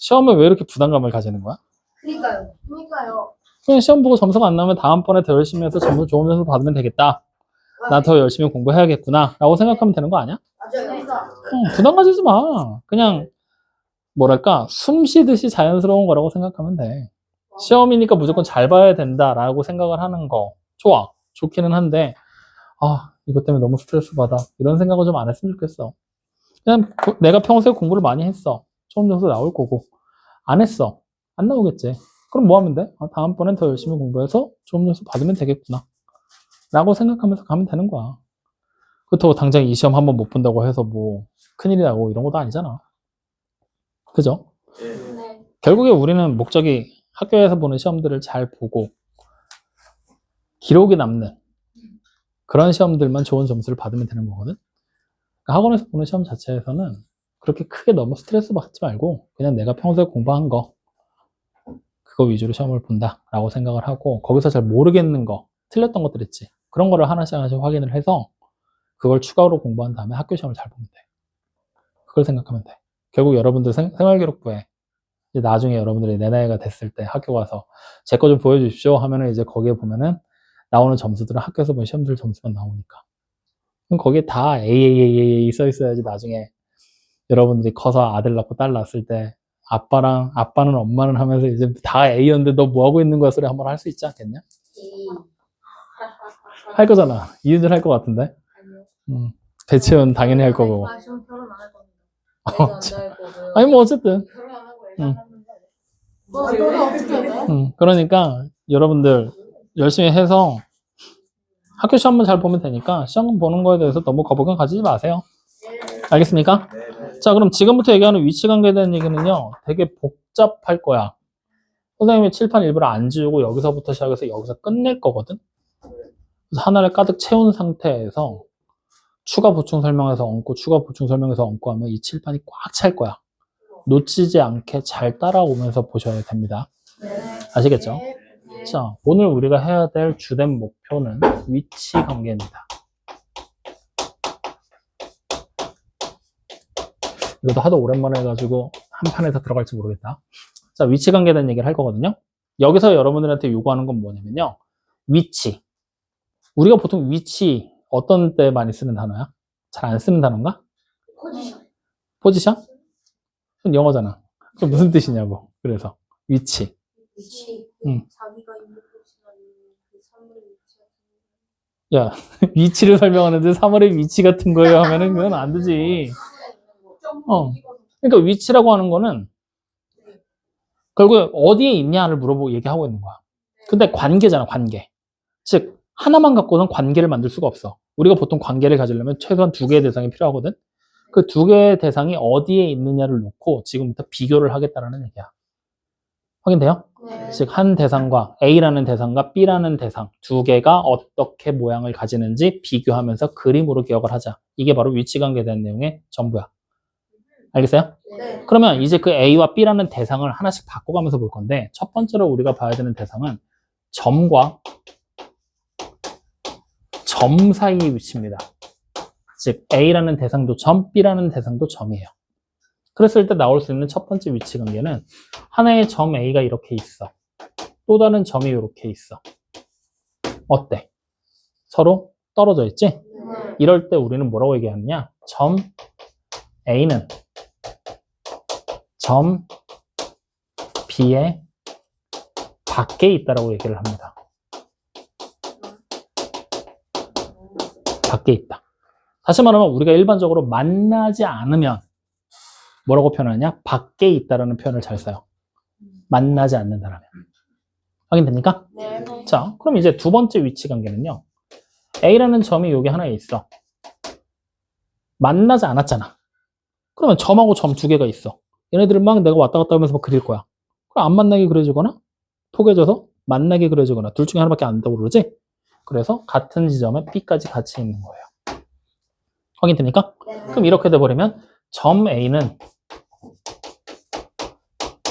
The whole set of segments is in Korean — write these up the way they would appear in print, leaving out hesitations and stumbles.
시험에 왜 이렇게 부담감을 가지는 거야? 그러니까요. 그냥 시험 보고 점수가 안 나오면 다음번에 더 열심히 해서 좋은 점수 받으면 되겠다. 나 더 열심히 공부해야겠구나 라고 생각하면 되는 거 아니야? 부담 가지지 마. 그냥 뭐랄까 숨 쉬듯이 자연스러운 거라고 생각하면 돼. 시험이니까 무조건 잘 봐야 된다라고 생각을 하는 거 좋아. 좋기는 한데 이것 때문에 너무 스트레스 받아. 이런 생각을 좀 안 했으면 좋겠어. 그냥 내가 평소에 공부를 많이 했어. 좋은 점수 나올 거고. 안 했어. 안 나오겠지. 그럼 뭐 하면 돼? 다음번엔 더 열심히 공부해서 좋은 점수 받으면 되겠구나. 라고 생각하면서 가면 되는 거야. 그렇다고 당장 이 시험 한번 못 본다고 해서 뭐 큰일이 나고 이런 것도 아니잖아. 그죠? 네. 결국에 우리는 목적이 학교에서 보는 시험들을 잘 보고 기록이 남는 그런 시험들만 좋은 점수를 받으면 되는 거거든. 그러니까 학원에서 보는 시험 자체에서는 그렇게 크게 너무 스트레스 받지 말고 그냥 내가 평소에 공부한 거 그거 위주로 시험을 본다 라고 생각을 하고 거기서 잘 모르겠는 거 틀렸던 것들 있지. 그런 거를 하나씩 확인을 해서 그걸 추가로 공부한 다음에 학교 시험을 잘 보면 돼. 그걸 생각하면 돼. 결국 여러분들 생활기록부에 이제 나중에 여러분들이 내 나이가 됐을 때 학교 가서 제 거 좀 보여주십시오 하면은 이제 거기에 보면은 나오는 점수들은 학교에서 본 시험들 점수만 나오니까. 그럼 거기에 다 AAAA 써 있어야지 나중에 여러분들이 커서 아들 낳고 딸 낳았을 때 아빠는 엄마는 하면서 이제 다 A였는데 너 뭐 하고 있는 거야 소리 한번 할 수 있지 않겠냐? 할 거잖아. 이은진 할 것 같은데. 배치은 당연히 할 거고. 전 결혼 안 할 겁니다. 아니 뭐 어쨌든. 결혼 안 하고 애 낳았는데. 너는 어떻게 해야 돼? 그러니까 여러분들 열심히 해서 학교 시험만 잘 보면 되니까 시험 보는 거에 대해서 너무 거부감 가지지 마세요. 알겠습니까? 자, 그럼 지금부터 얘기하는 위치관계에 대한 얘기는요, 되게 복잡할 거야. 선생님이 칠판 일부러 안 지우고 여기서부터 시작해서 여기서 끝낼 거거든. 그래서 하나를 가득 채운 상태에서 추가 보충 설명해서 얹고 추가 보충 설명해서 얹고 하면 이 칠판이 꽉 찰 거야. 놓치지 않게 잘 따라오면서 보셔야 됩니다. 아시겠죠? 자, 오늘 우리가 해야 될 주된 목표는 위치 관계입니다. 이것도 하도 오랜만에 해가지고 한 판에 다 들어갈지 모르겠다. 자, 위치 관계에 대한 얘기를 할 거거든요. 여기서 여러분들한테 요구하는 건 뭐냐면요. 위치. 우리가 보통 위치 어떤 때 많이 쓰는 단어야? 잘 안 쓰는 단어인가? 포지션. 포지션? 그건 영어잖아. 그게 무슨 뜻이냐고. 그래서 위치. 자기가 있는 곳이나 그 사물의 위치 같은 야, 위치를 설명하는데 3월의 위치 같은 거예요 하면은 그건 안 되지. 그러니까 위치라고 하는 거는 결국에 어디에 있냐를 물어보고 얘기하고 있는 거야. 근데 관계잖아, 관계. 즉, 하나만 갖고는 관계를 만들 수가 없어. 우리가 보통 관계를 가지려면 최소한 2개의 대상이 필요하거든. 그 2개의 대상이 어디에 있느냐를 놓고 지금부터 비교를 하겠다라는 얘기야. 확인돼요? 네. 즉, 한 대상과 A라는 대상과 B라는 대상 2개가 어떻게 모양을 가지는지 비교하면서 그림으로 기억을 하자. 이게 바로 위치관계에 대한 내용의 전부야. 알겠어요? 네. 그러면 이제 그 A와 B라는 대상을 하나씩 바꿔가면서 볼 건데 첫 번째로 우리가 봐야 되는 대상은 점과 점 사이의 위치입니다. 즉 A라는 대상도 점, B라는 대상도 점이에요. 그랬을 때 나올 수 있는 첫 번째 위치 관계는 하나의 점 A가 이렇게 있어. 또 다른 점이 이렇게 있어. 어때? 서로 떨어져 있지? 네. 이럴 때 우리는 뭐라고 얘기하느냐? 점 A는 점 B의 밖에 있다라고 얘기를 합니다. 밖에 있다. 다시 말하면 우리가 일반적으로 만나지 않으면 뭐라고 표현하냐? 밖에 있다라는 표현을 잘 써요. 만나지 않는다라면. 확인됩니까? 네. 자, 그럼 이제 두 번째 위치 관계는요. A라는 점이 여기 하나에 있어. 만나지 않았잖아. 그러면 점하고 점 2개가 있어. 얘네들을 막 내가 왔다 갔다 하면서 막 그릴 거야. 그럼 안 만나게 그려주거나 포개져서 만나게 그려주거나 둘 중에 하나밖에 안 된다고 그러지? 그래서 같은 지점에 B까지 같이 있는 거예요. 확인됩니까? 네. 그럼 이렇게 돼버리면 점 A는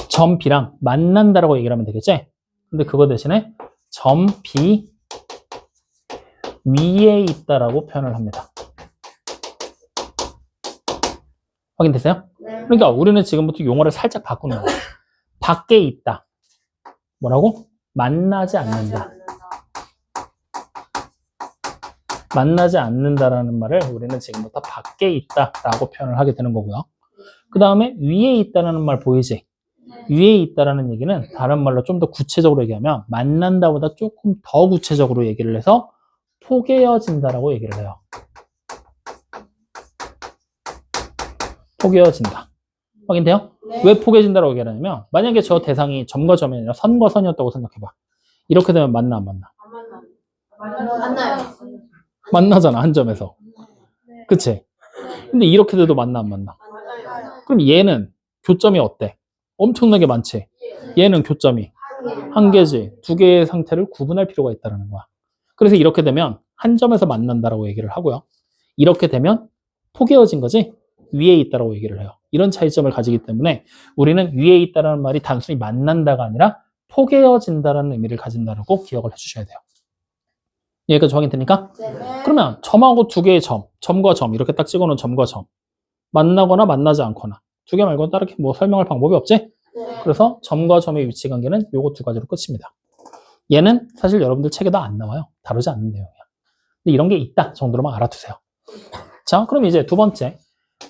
점 B랑 만난다라고 얘기를 하면 되겠지? 근데 그거 대신에 점 B 위에 있다라고 표현을 합니다. 확인됐어요? 네. 그러니까 우리는 지금부터 용어를 살짝 바꾸는 거야. 밖에 있다. 뭐라고? 만나지 않는다. 만나지 않는다라는 말을 우리는 지금부터 밖에 있다라고 표현을 하게 되는 거고요. 그 다음에 위에 있다라는 말 보이지? 위에 있다라는 얘기는 다른 말로 좀 더 구체적으로 얘기하면 만난다보다 조금 더 구체적으로 얘기를 해서 포개어진다라고 얘기를 해요. 포개어진다. 확인돼요? 네. 왜 포개진다라고 얘기를 하냐면 만약에 저 대상이 점과 점이 아니라 선과 선이었다고 생각해봐. 이렇게 되면 만나 안 만나? 만나요. 만나잖아, 한 점에서. 그치? 근데 이렇게 돼도 만나 안 만나? 그럼 얘는 교점이 어때? 엄청나게 많지? 얘는 교점이 한 개지. 두 개의 상태를 구분할 필요가 있다는 거야. 그래서 이렇게 되면 한 점에서 만난다라고 얘기를 하고요. 이렇게 되면 포개어진 거지? 위에 있다라고 얘기를 해요. 이런 차이점을 가지기 때문에 우리는 위에 있다라는 말이 단순히 만난다가 아니라 포개어진다라는 의미를 가진다라고 기억을 해주셔야 돼요. 여기까지 확인되니까? 그러면 점하고 두 개의 점, 점과 점 이렇게 딱 찍어놓은 점과 점 만나거나 만나지 않거나 두 개 말고는 다르게 뭐 설명할 방법이 없지? 그래서 점과 점의 위치 관계는 요거 두 가지로 끝입니다. 얘는 사실 여러분들 책에도 안 나와요. 다루지 않는 내용이야. 근데 이런 게 있다 정도로만 알아두세요. 자, 그럼 이제 두 번째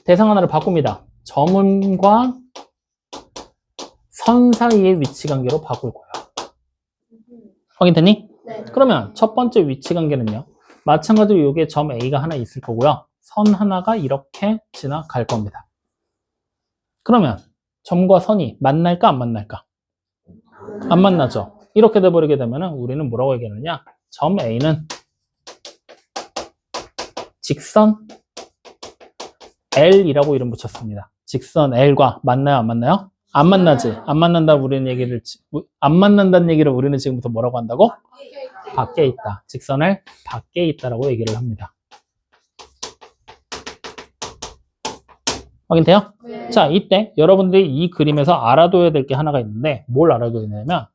대상 하나를 바꿉니다. 점과 선 사이의 위치 관계로 바꿀 거예요. 확인됐니? 네. 그러면 첫 번째 위치 관계는요. 마찬가지로 여기에 점 A가 하나 있을 거고요. 선 하나가 이렇게 지나갈 겁니다. 그러면 점과 선이 만날까 안 만날까? 안 만나죠. 이렇게 돼버리게 되면 우리는 뭐라고 얘기하느냐? 점 A는 직선 L이라고 이름 붙였습니다. 직선 L과 만나요 안 만나요? 안 만나지. 안 만난다 우리는 얘기를 안 만난다는 얘기를 우리는 지금부터 뭐라고 한다고? 밖에 있다. 직선을 밖에 있다라고 얘기를 합니다. 확인돼요? 네. 자, 이때 여러분들이 이 그림에서 알아둬야 될 게 하나가 있는데 뭘 알아둬야 되냐면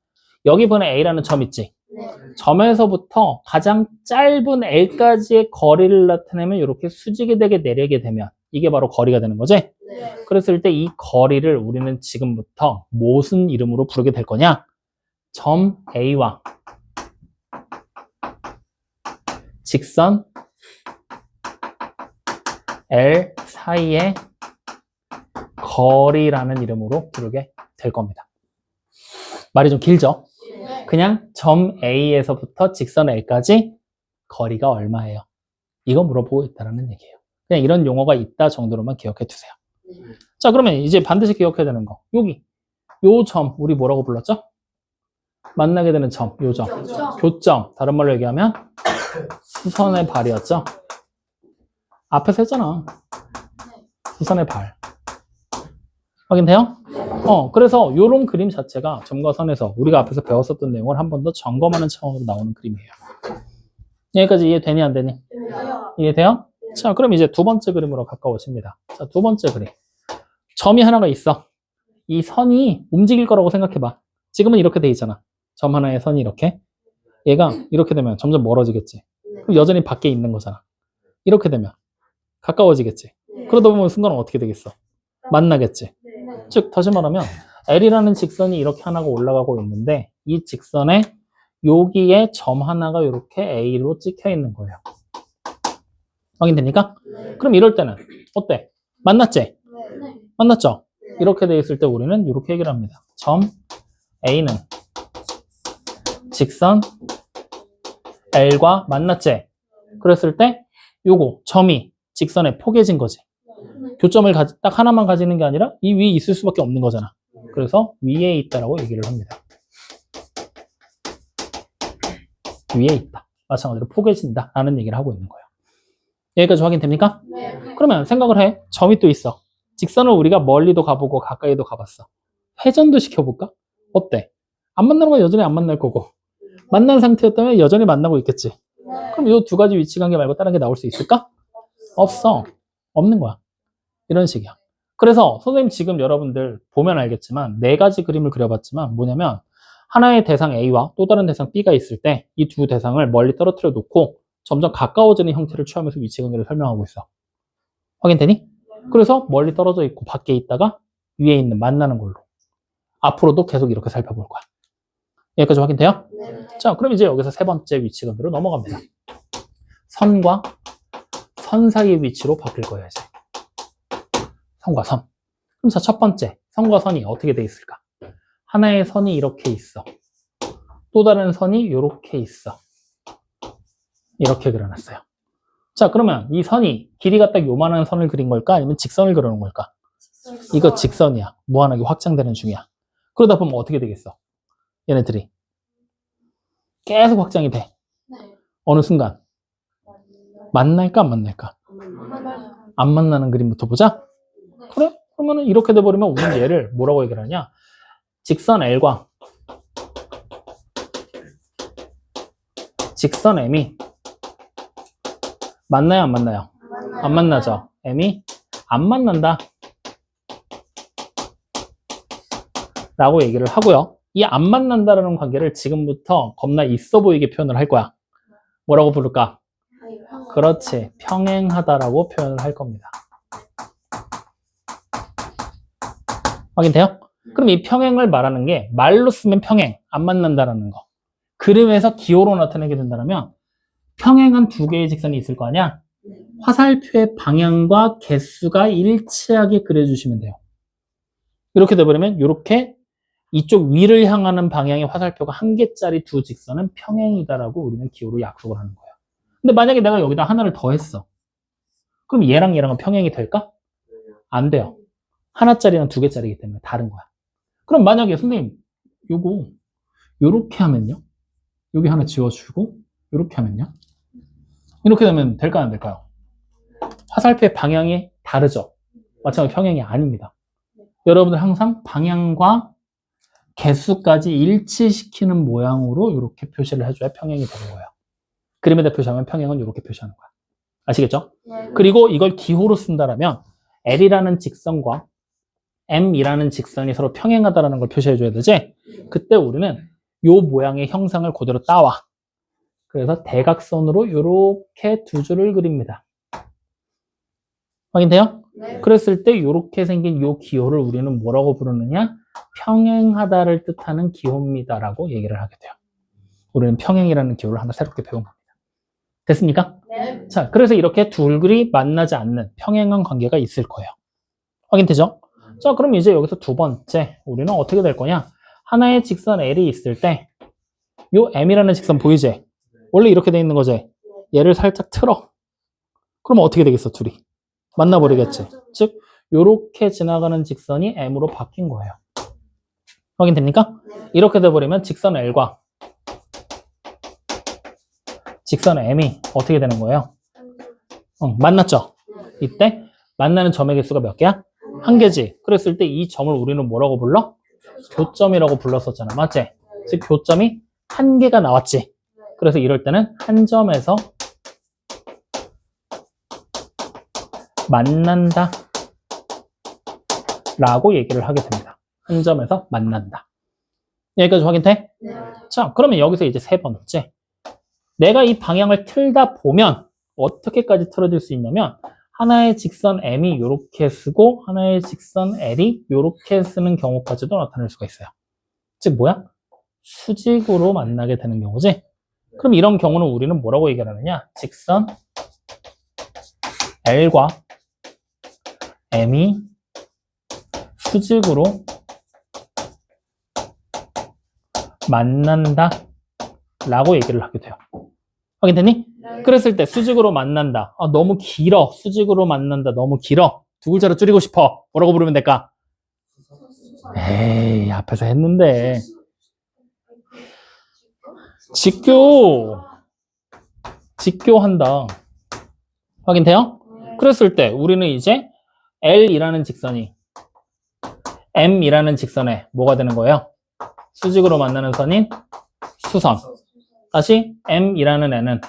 여기 보는 A라는 점 있지? 네. 점에서부터 가장 짧은 L까지의 거리를 나타내면 이렇게 수직이 되게 내리게 되면 이게 바로 거리가 되는 거지? 네. 그랬을 때 이 거리를 우리는 지금부터 무슨 이름으로 부르게 될 거냐? 점 A와 직선 L 사이의 거리라는 이름으로 부르게 될 겁니다. 말이 좀 길죠? 네. 그냥 점 A에서부터 직선 L까지 거리가 얼마예요? 이거 물어보고 있다는 얘기예요. 그냥 이런 용어가 있다 정도로만 기억해 두세요. 자, 그러면 이제 반드시 기억해야 되는 거. 여기 요 점 우리 뭐라고 불렀죠? 만나게 되는 점, 요 점. 교점. 다른 말로 얘기하면 수선의 발이었죠? 앞에서 했잖아. 수선의 발. 확인돼요? 그래서 요런 그림 자체가 점과 선에서 우리가 앞에서 배웠었던 내용을 한 번 더 점검하는 차원으로 나오는 그림이에요. 여기까지 이해되니 안 되니? 이해돼요? 자, 그럼 이제 두 번째 그림으로 가까워집니다. 자, 두 번째 그림. 점이 하나가 있어. 이 선이 움직일 거라고 생각해봐. 지금은 이렇게 돼 있잖아. 점 하나의 선이 이렇게. 얘가 이렇게 되면 점점 멀어지겠지. 그럼 여전히 밖에 있는 거잖아. 이렇게 되면 가까워지겠지. 그러다 보면 순간은 어떻게 되겠어? 만나겠지. 즉 다시 말하면 L이라는 직선이 이렇게 하나가 올라가고 있는데 이 직선에 여기에 점 하나가 이렇게 A로 찍혀 있는 거예요. 확인됩니까? 그럼 이럴 때는 어때? 만났지? 만났죠? 이렇게 돼 있을 때 우리는 이렇게 얘기를 합니다. 점 A는 직선 L과 만났지? 그랬을 때 요거 점이 직선에 포개진 거지. 교점을 딱 하나만 가지는 게 아니라 이 위에 있을 수밖에 없는 거잖아. 그래서 위에 있다라고 얘기를 합니다. 위에 있다. 마찬가지로 포개진다 라는 얘기를 하고 있는 거예요. 여기까지 확인됩니까? 네. 그러면 생각을 해. 점이 또 있어. 직선을 우리가 멀리도 가보고 가까이도 가봤어. 회전도 시켜볼까? 어때? 안 만나는 건 여전히 안 만날 거고 만난 상태였다면 여전히 만나고 있겠지. 그럼 이 두 가지 위치 관계 말고 다른 게 나올 수 있을까? 없어. 없는 거야. 이런 식이야. 그래서 선생님 지금 여러분들 보면 알겠지만 네 가지 그림을 그려봤지만 뭐냐면 하나의 대상 A와 또 다른 대상 B가 있을 때 이 두 대상을 멀리 떨어뜨려 놓고 점점 가까워지는 형태를 취하면서 위치 관계를 설명하고 있어. 확인되니? 그래서 멀리 떨어져 있고 밖에 있다가 위에 있는 만나는 걸로. 앞으로도 계속 이렇게 살펴볼 거야. 여기까지 확인돼요? 네. 자, 그럼 이제 여기서 세 번째 위치감으로 넘어갑니다. 선과 선 사이의 위치로 바뀔 거예요, 이제. 선과 선. 그럼 자, 첫 번째. 선과 선이 어떻게 돼 있을까? 하나의 선이 이렇게 있어. 또 다른 선이 이렇게 있어. 이렇게 그려놨어요. 자, 그러면 이 선이 길이가 딱 요만한 선을 그린 걸까? 아니면 직선을 그려놓은 걸까? 이거 직선이야. 무한하게 확장되는 중이야. 그러다 보면 어떻게 되겠어? 얘네들이 계속 확장이 돼. 네. 어느 순간 만날까 안 만날까? 안 만나는 그림부터 보자. 그래? 그러면은 이렇게 돼버리면 우리는 얘를 뭐라고 얘기를 하냐? 직선 L과 직선 M이 만나요, 안 만나요? 안 만나죠. M이 안 만난다 라고 얘기를 하고요. 이 안 만난다라는 관계를 지금부터 겁나 있어 보이게 표현을 할 거야. 뭐라고 부를까? 그렇지. 평행하다라고 표현을 할 겁니다. 확인돼요? 그럼 이 평행을 말하는 게 말로 쓰면 평행, 안 만난다라는 거. 그림에서 기호로 나타내게 된다면 평행한 두 개의 직선이 있을 거 아니야? 화살표의 방향과 개수가 일치하게 그려주시면 돼요. 이렇게 돼버리면 이렇게 이쪽 위를 향하는 방향의 화살표가 한 개짜리 두 직선은 평행이다라고 우리는 기호로 약속을 하는 거예요. 근데 만약에 내가 여기다 하나를 더 했어. 그럼 얘랑 얘랑은 평행이 될까? 안 돼요. 하나짜리는 두 개짜리이기 때문에 다른 거야. 그럼 만약에 선생님 요거 요렇게 하면요? 여기 하나 지워주고 요렇게 하면요? 이렇게 되면 될까요, 안 될까요? 화살표의 방향이 다르죠? 마찬가지로 평행이 아닙니다. 여러분들 항상 방향과 개수까지 일치시키는 모양으로 이렇게 표시를 해줘야 평행이 되는 거예요. 그림에다 표시하면 평행은 이렇게 표시하는 거야. 아시겠죠? 네. 그리고 이걸 기호로 쓴다라면 L이라는 직선과 M이라는 직선이 서로 평행하다라는 걸 표시해줘야 되지? 그때 우리는 요 모양의 형상을 그대로 따와. 그래서 대각선으로 이렇게 두 줄을 그립니다. 확인돼요? 네. 그랬을 때 이렇게 생긴 요 기호를 우리는 뭐라고 부르느냐? 평행하다를 뜻하는 기호입니다라고 얘기를 하게 돼요. 우리는 평행이라는 기호를 하나 새롭게 배운 겁니다. 됐습니까? 네. 자, 그래서 이렇게 둘이 만나지 않는 평행한 관계가 있을 거예요. 확인되죠? 자, 그럼 이제 여기서 두 번째 우리는 어떻게 될 거냐? 하나의 직선 L이 있을 때 요 M이라는 직선 보이지? 원래 이렇게 돼 있는 거지? 얘를 살짝 틀어. 그러면 어떻게 되겠어, 둘이? 만나버리겠지. 즉, 요렇게 지나가는 직선이 M으로 바뀐 거예요. 확인됩니까? 이렇게 돼버리면 직선 L과 직선 M이 어떻게 되는 거예요? 만났죠? 이때 만나는 점의 개수가 몇 개야? 한 개지. 그랬을 때 이 점을 우리는 뭐라고 불러? 교점이라고 불렀었잖아. 맞지? 즉 교점이 한 개가 나왔지. 그래서 이럴 때는 한 점에서 만난다 라고 얘기를 하게 됩니다. 한 점에서 만난다. 여기까지 확인돼? 네. 자, 그러면 여기서 이제 세 번째. 내가 이 방향을 틀다 보면 어떻게까지 틀어질 수 있냐면 하나의 직선 M이 이렇게 쓰고 하나의 직선 L이 이렇게 쓰는 경우까지도 나타날 수가 있어요. 즉 뭐야? 수직으로 만나게 되는 경우지. 그럼 이런 경우는 우리는 뭐라고 얘기하느냐? 직선 L과 M이 수직으로 만난다 라고 얘기를 하게 돼요. 확인됐니? 네. 그랬을 때 수직으로 만난다. 아, 너무 길어. 수직으로 만난다. 너무 길어. 두 글자로 줄이고 싶어. 뭐라고 부르면 될까? 에이, 앞에서 했는데. 직교한다. 확인돼요? 그랬을 때 우리는 이제 L이라는 직선이 M이라는 직선에 뭐가 되는 거예요? 수직으로 만나는 선인 수선. 다시 M이라는 애는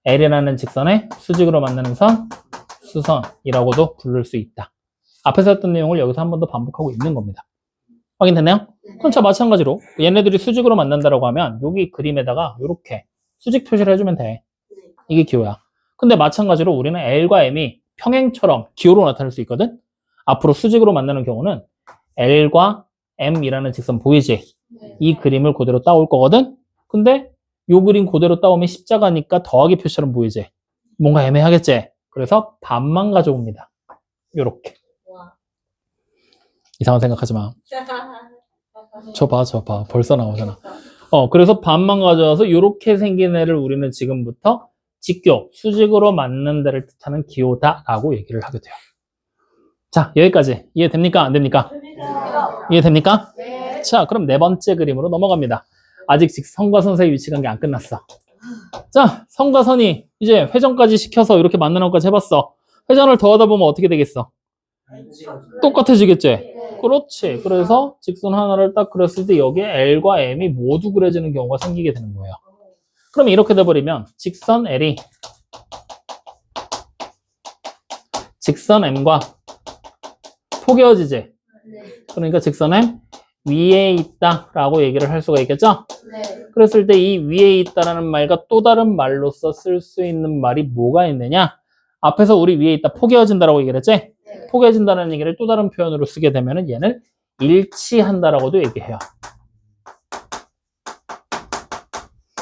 L이라는 직선에 수직으로 만나는 선 수선이라고도 부를 수 있다. 앞에서 했던 내용을 여기서 한 번 더 반복하고 있는 겁니다. 확인됐나요? 그럼 자 마찬가지로 얘네들이 수직으로 만난다라고 하면 여기 그림에다가 이렇게 수직 표시를 해주면 돼. 이게 기호야. 근데 마찬가지로 우리는 L과 M이 평행처럼 기호로 나타낼 수 있거든. 앞으로 수직으로 만나는 경우는 L과 M이라는 직선 보이지? 이 그림을 그대로 따올 거거든. 근데 요 그림 그대로 따오면 십자가니까 더하기 표처럼 보이지? 뭔가 애매하겠지? 그래서 반만 가져옵니다. 요렇게. 이상한 생각하지 마. 저 봐. 벌써 나오잖아. 그래서 반만 가져와서 요렇게 생긴 애를 우리는 지금부터 직교, 수직으로 맞는 데를 뜻하는 기호다라고 얘기를 하게 돼요. 자, 여기까지 이해됩니까? 안 됩니까? 이해됩니까? 네. 자, 그럼 네 번째 그림으로 넘어갑니다. 아직 선과 선 사이 위치 관계 안 끝났어. 자, 선과 선이 이제 회전까지 시켜서 이렇게 만나는 것까지 해봤어. 회전을 더하다 보면 어떻게 되겠어? 똑같아지겠지? 네. 그렇지. 그래서 직선 하나를 딱 그렸을 때 여기에 L과 M이 모두 그려지는 경우가 생기게 되는 거예요. 그럼 이렇게 돼버리면 직선 L이 직선 M과 포개어지지? 그러니까 직선 M 위에 있다라고 얘기를 할 수가 있겠죠? 네. 그랬을 때 이 위에 있다라는 말과 또 다른 말로서 쓸 수 있는 말이 뭐가 있느냐? 앞에서 우리 위에 있다 포개어진다라고 얘기를 했지? 네. 포개진다는 얘기를 또 다른 표현으로 쓰게 되면은 얘는 일치한다라고도 얘기해요.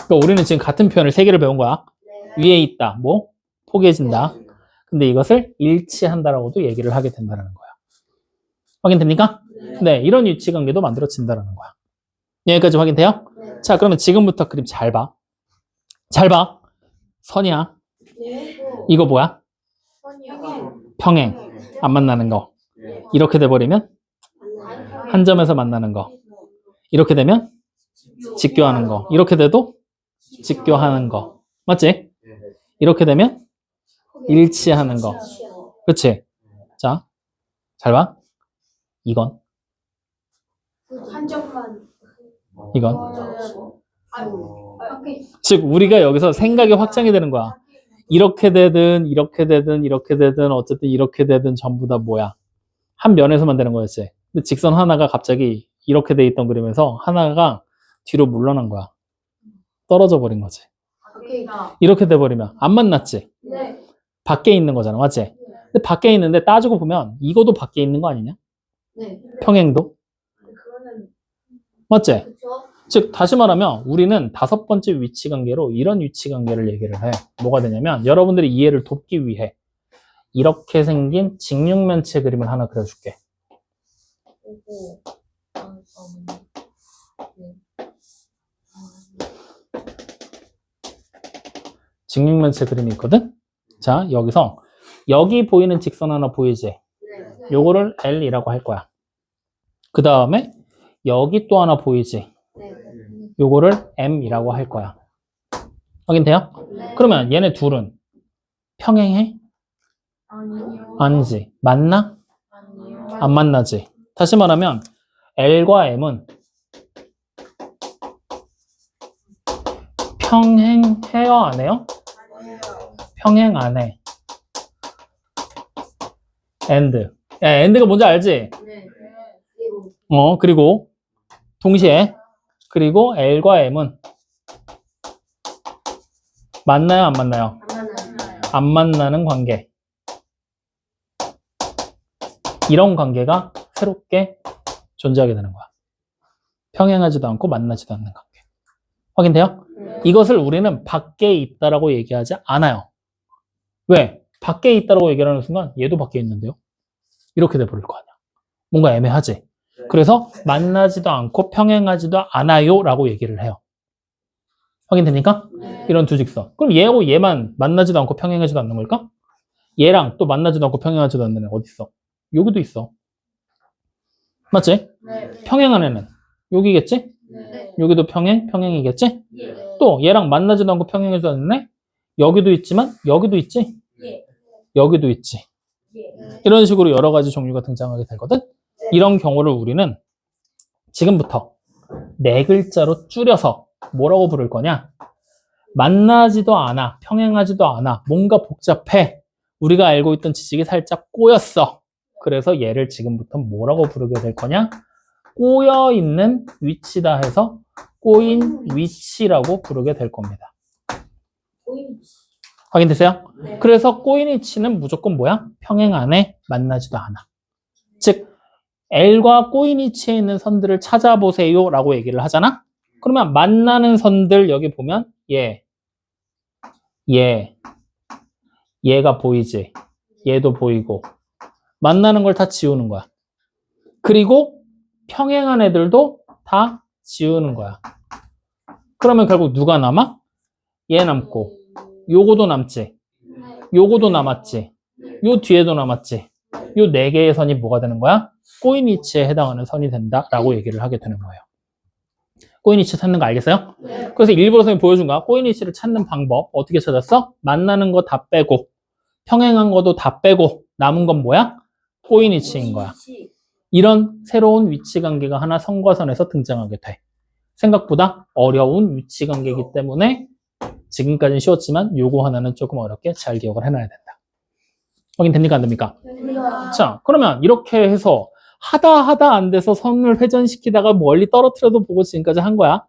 그러니까 우리는 지금 같은 표현을 세 개를 배운 거야. 위에 있다, 뭐 포개진다. 근데 이것을 일치한다라고도 얘기를 하게 된다는 거야. 확인됩니까? 네, 이런 위치 관계도 만들어진다는 거야. 여기까지 확인돼요? 네. 자, 그러면 지금부터 그림 잘 봐. 잘 봐. 선이야. 네. 이거 뭐야? 선이요. 평행. 안 만나는 거. 이렇게 돼버리면 한 점에서 만나는 거. 이렇게 되면 직교하는 거. 이렇게 돼도 직교하는 거. 맞지? 이렇게 되면 일치하는 거. 그치? 자, 잘 봐. 이건, 한 점만. 이건. 아이고. 즉, 우리가 여기서 생각이 확장이 되는 거야. 이렇게 되든, 이렇게 되든, 이렇게 되든, 어쨌든 이렇게 되든 전부 다 뭐야? 한 면에서만 되는 거였지. 근데 직선 하나가 갑자기 이렇게 돼 있던 그림에서 하나가 뒤로 물러난 거야. 떨어져 버린 거지. 이렇게 돼버리면 안 만났지? 네. 밖에 있는 거잖아. 맞지? 근데 밖에 있는데 따지고 보면 이것도 밖에 있는 거 아니냐? 네. 평행도? 그거는 맞지? 그렇죠. 즉 다시 말하면 우리는 다섯 번째 위치 관계로 이런 위치 관계를 얘기를 해. 뭐가 되냐면 여러분들이 이해를 돕기 위해 이렇게 생긴 직육면체 그림을 하나 그려줄게. 그리고 직육면체 그림이 있거든? 자, 여기서 여기 보이는 직선 하나 보이지? 네. 요거를 L이라고 할 거야. 그 다음에 여기 또 하나 보이지? 네. 요거를 M이라고 할 거야. 확인돼요? 네. 그러면 얘네 둘은 평행해? 아니요. 아니지. 만나? 아니요. 안 만나지. 다시 말하면 L과 M은 평행해요? 안 해요? 아니요. 평행 안 해. and. and가 뭔지 알지? 네. 그리고 그리고 동시에 그리고 L과 M은 만나요? 안 만나요? 안 만나요. 안 만나는 관계. 이런 관계가 새롭게 존재하게 되는 거야. 평행하지도 않고 만나지도 않는 관계. 확인돼요? 네. 이것을 우리는 밖에 있다라고 얘기하지 않아요. 왜? 밖에 있다라고 얘기하는 순간 얘도 밖에 있는데요. 이렇게 돼버릴 거 아니야. 뭔가 애매하지? 그래서 만나지도 않고 평행하지도 않아요 라고 얘기를 해요. 확인됩니까? 네. 이런 두 직선. 그럼 얘하고 얘만 만나지도 않고 평행하지도 않는 걸까? 얘랑 또 만나지도 않고 평행하지도 않는 애 어디 있어? 여기도 있어. 맞지? 네. 평행한 애는 여기겠지? 네. 여기도 평행이겠지? 네. 또 얘랑 만나지도 않고 평행하지도 않는 애 여기도 있지만 여기도 있지? 예. 여기도 있지. 예. 이런 식으로 여러 가지 종류가 등장하게 되거든? 이런 경우를 우리는 지금부터 네 글자로 줄여서 뭐라고 부를 거냐? 만나지도 않아, 평행하지도 않아, 뭔가 복잡해. 우리가 알고 있던 지식이 살짝 꼬였어. 그래서 얘를 지금부터 뭐라고 부르게 될 거냐? 꼬여있는 위치다 해서 꼬인 위치라고 부르게 될 겁니다. 확인되세요? 네. 그래서 꼬인 위치는 무조건 뭐야? 평행 안에 만나지도 않아. 즉 L과 꼬인 위치에 있는 선들을 찾아보세요 라고 얘기를 하잖아. 그러면 만나는 선들 여기 보면 얘가 보이지. 얘도 보이고 만나는 걸 다 지우는 거야. 그리고 평행한 애들도 다 지우는 거야. 그러면 결국 누가 남아? 얘 남고 요거도 남지. 요거도 남았지. 요 뒤에도 남았지. 요 네 개의 선이 뭐가 되는 거야? 꼬인 위치에 해당하는 선이 된다라고 얘기를 하게 되는 거예요. 꼬인 위치 찾는 거 알겠어요? 네. 그래서 일부러 선생님이 보여준 거야. 꼬인 위치를 찾는 방법 어떻게 찾았어? 만나는 거 다 빼고 평행한 거도 다 빼고 남은 건 뭐야? 꼬인 위치인 거야. 이런 새로운 위치 관계가 하나 선과 선에서 등장하게 돼. 생각보다 어려운 위치 관계이기 때문에 지금까지는 쉬웠지만 요거 하나는 조금 어렵게 잘 기억을 해놔야 된다. 확인됩니까? 안 됩니까? 자, 그러면 이렇게 해서 하다 안 돼서 선을 회전시키다가 멀리 떨어뜨려도 보고 지금까지 한 거야.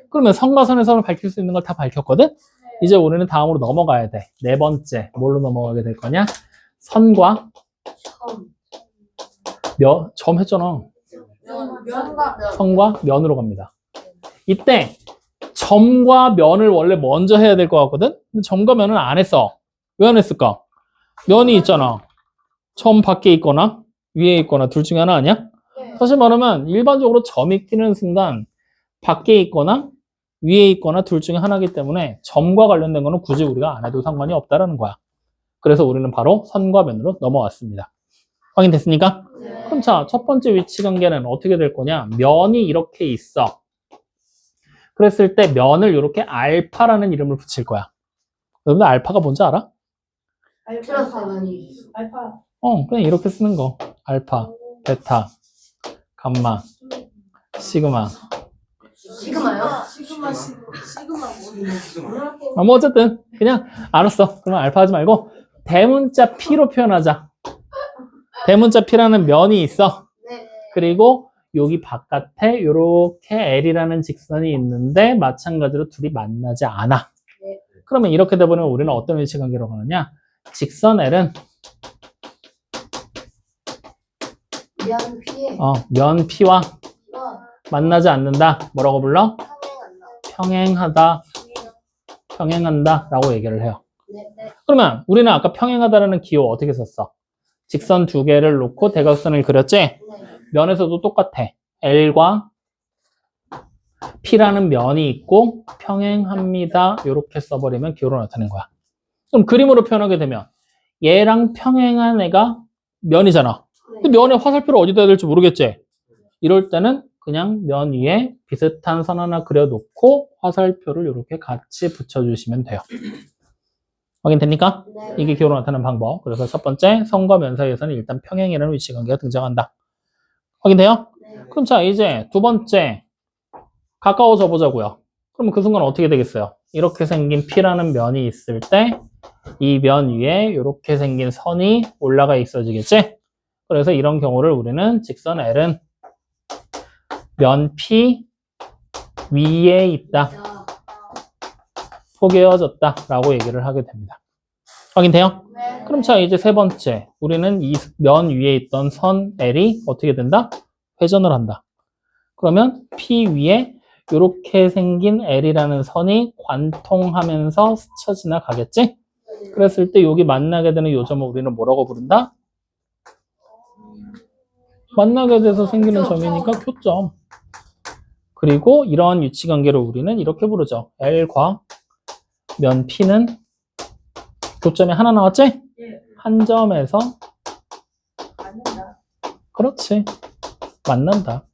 그러면 선과 선의 선을 밝힐 수 있는 걸 다 밝혔거든? 이제 우리는 다음으로 넘어가야 돼. 네 번째, 뭘로 넘어가게 될 거냐? 선과 점 했잖아. 선과 면으로 갑니다. 이때 점과 면을 원래 먼저 해야 될 것 같거든? 근데 점과 면은 안 했어. 왜 안 했을까? 면이 있잖아. 점 밖에 있거나 위에 있거나 둘 중에 하나 아니야? 사실 말하면 일반적으로 점이 끼는 순간 밖에 있거나 위에 있거나 둘 중에 하나이기 때문에 점과 관련된 거는 굳이 우리가 안 해도 상관이 없다라는 거야. 그래서 우리는 바로 선과 면으로 넘어왔습니다. 확인됐습니까? 그럼 자, 첫 번째 위치 관계는 어떻게 될 거냐? 면이 이렇게 있어. 그랬을 때 면을 이렇게 알파라는 이름을 붙일 거야. 여러분들 알파가 뭔지 알아? 알파. 그냥 이렇게 쓰는 거. 알파, 베타, 감마, 시그마. 시그마요? 뭐 어쨌든 그냥 알았어. 그러면 알파 하지 말고 대문자 P로 표현하자. 대문자 P라는 면이 있어. 네. 그리고 여기 바깥에 이렇게 L이라는 직선이 있는데 마찬가지로 둘이 만나지 않아. 네. 그러면 이렇게 되버리면 우리는 어떤 위치 관계로 가느냐? 직선 L은 면 P와 만나지 않는다. 뭐라고 불러? 평행하다. 평행한다 라고 얘기를 해요. 그러면 우리는 아까 평행하다라는 기호 어떻게 썼어? 직선 두 개를 놓고 대각선을 그렸지? 면에서도 똑같아. L과 P라는 면이 있고 평행합니다. 이렇게 써버리면 기호로 나타낸 거야. 그럼 그림으로 표현하게 되면 얘랑 평행한 애가 면이잖아. 근데 면의 화살표를 어디다 해야 될지 모르겠지? 이럴 때는 그냥 면 위에 비슷한 선 하나 그려놓고 화살표를 이렇게 같이 붙여주시면 돼요. 확인됩니까? 네. 이게 기호로 나타나는 방법. 그래서 첫 번째, 선과 면 사이에서는 일단 평행이라는 위치 관계가 등장한다. 확인돼요? 네. 그럼 자, 이제 두 번째, 가까워져 보자고요. 그럼 그 순간 어떻게 되겠어요? 이렇게 생긴 P라는 면이 있을 때 이 면 위에 이렇게 생긴 선이 올라가 있어지겠지? 그래서 이런 경우를 우리는 직선 L은 면 P 위에 있다. 포개어졌다 라고 얘기를 하게 됩니다. 확인돼요? 네. 그럼 자, 이제 세 번째, 우리는 이 면 위에 있던 선 L이 어떻게 된다? 회전을 한다. 그러면 P 위에 이렇게 생긴 L이라는 선이 관통하면서 스쳐 지나가겠지? 그랬을 때 여기 만나게 되는 요 점을 우리는 뭐라고 부른다? 만나게 돼서 생기는 점이니까 교점. 그리고 이러한 위치 관계를 우리는 이렇게 부르죠. L과 면 P는 교점이 하나 나왔지? 한 점에서 그렇지. 만난다.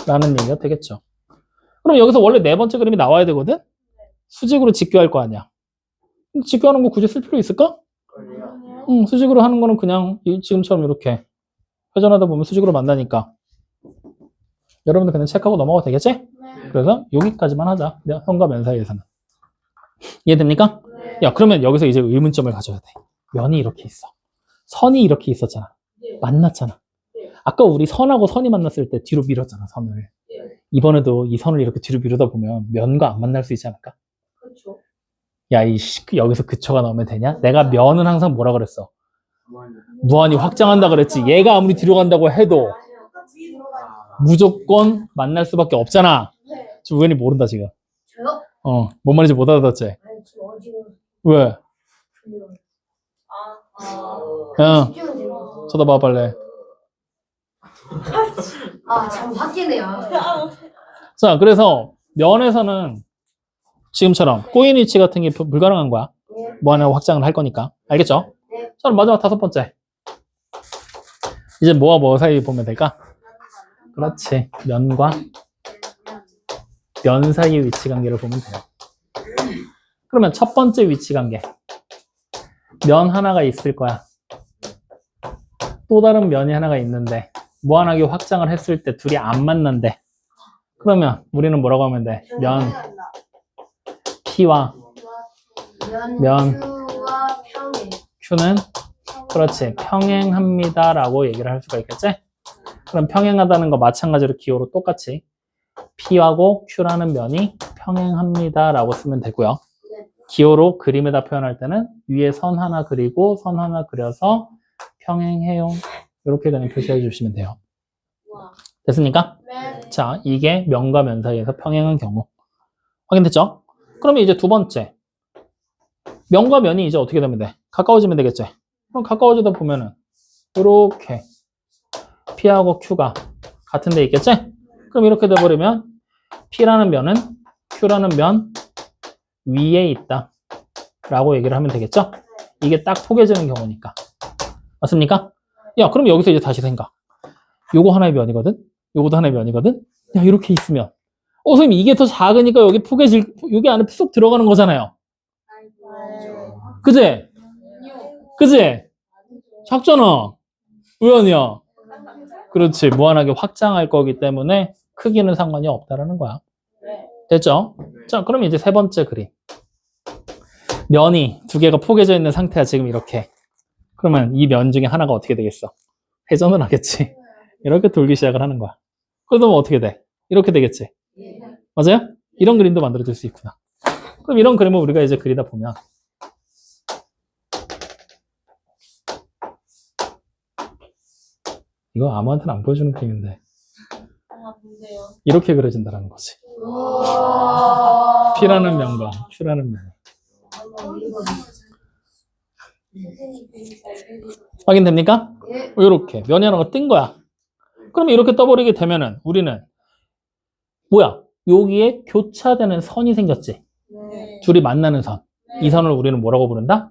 라는 얘기가 되겠죠. 그럼 여기서 원래 네 번째 그림이 나와야 되거든? 수직으로 직교할 거 아니야. 직교하는 거 굳이 쓸 필요 있을까? 수직으로 하는 거는 그냥 지금처럼 이렇게 회전하다 보면 수직으로 만나니까 여러분들 그냥 체크하고 넘어가도 되겠지? 네. 그래서 여기까지만 하자. 선과 면 사이에서는. 이해됩니까? 야, 그러면 여기서 이제 의문점을 가져야 돼. 면이 이렇게 있어. 선이 이렇게 있었잖아. 만났잖아. 아까 우리 선하고 선이 만났을 때 뒤로 밀었잖아, 선을. 이번에도 이 선을 이렇게 뒤로 미루다 보면 면과 안 만날 수 있지 않을까? 그렇죠. 야, 여기서 그쳐가 나오면 되냐? 내가 면은 항상 뭐라 그랬어? 무한히 확장한다 그랬지. 얘가 아무리 뒤로 간다고 해도 무조건 만날 수밖에 없잖아. 네. 지금 우연히 모른다, 지금. 저요? 뭔 말인지 못 알아듣지? 아니, 지금 어지러워. 왜? 졸려요. 야, 집중은 돼요. 쳐다봐, 빨리. 참 바뀌네요. 자, 그래서 면에서는 지금처럼 꼬인 위치 같은 게 불가능한 거야. 네. 무한히 확장을 할 거니까. 알겠죠? 네. 자, 그럼 마지막 5번째. 이제 뭐와 뭐 사이 보면 될까? 그렇지. 면과 면 사이의 위치 관계를 보면 돼요. 그러면 첫 번째 위치 관계. 면 하나가 있을 거야. 또 다른 면이 하나가 있는데 무한하게 확장을 했을 때 둘이 안 만난대. 그러면 우리는 뭐라고 하면 돼? 면 P와 면 Q와 평행. Q는 그렇지. 평행합니다 라고 얘기를 할 수가 있겠지? 그럼 평행하다는 거 마찬가지로 기호로 똑같이 P하고 Q라는 면이 평행합니다 라고 쓰면 되고요. 기호로 그림에다 표현할 때는 위에 선 하나 그리고 선 하나 그려서 평행해요. 이렇게 그냥 표시해 주시면 돼요. 됐습니까? 네. 자, 이게 면과 면 사이에서 평행한 경우. 확인됐죠? 그러면 이제 두 번째. 면과 면이 이제 어떻게 되면 돼? 가까워지면 되겠지? 그럼 가까워지다 보면은 이렇게 P하고 Q가 같은 데 있겠지? 그럼 이렇게 돼버리면 P라는 면은 Q라는 면 위에 있다 라고 얘기를 하면 되겠죠? 이게 딱 포개지는 경우니까. 맞습니까? 야, 그럼 여기서 이제 다시 생각. 요거 하나의 면이거든? 요거도 하나의 면이거든? 야, 이렇게 있으면 선생님 이게 더 작으니까 여기 여기 안에 쏙 들어가는 거잖아요. 그지? 그지? 작잖아. 왜 아니야? 그렇지. 무한하게 확장할 거기 때문에 크기는 상관이 없다라는 거야. 됐죠? 자, 그럼 이제 세 번째 그림. 면이 두 개가 포개져 있는 상태야, 지금 이렇게. 그러면 이 면 중에 하나가 어떻게 되겠어? 회전을 하겠지. 이렇게 돌기 시작을 하는 거야. 그러면 어떻게 돼? 이렇게 되겠지. 맞아요? 이런 그림도 만들어질 수 있구나. 그럼 이런 그림을 우리가 이제 그리다 보면 이거 아무한테나 안 보여주는 그림인데 이렇게 그려진다는 거지. P라는 면과 Q라는 면. 확인됩니까? 이렇게 면이 하나가 뜬 거야. 그러면 이렇게 떠버리게 되면은 우리는 뭐야? 여기에 교차되는 선이 생겼지. 둘이 만나는 선. 이 선을 우리는 뭐라고 부른다?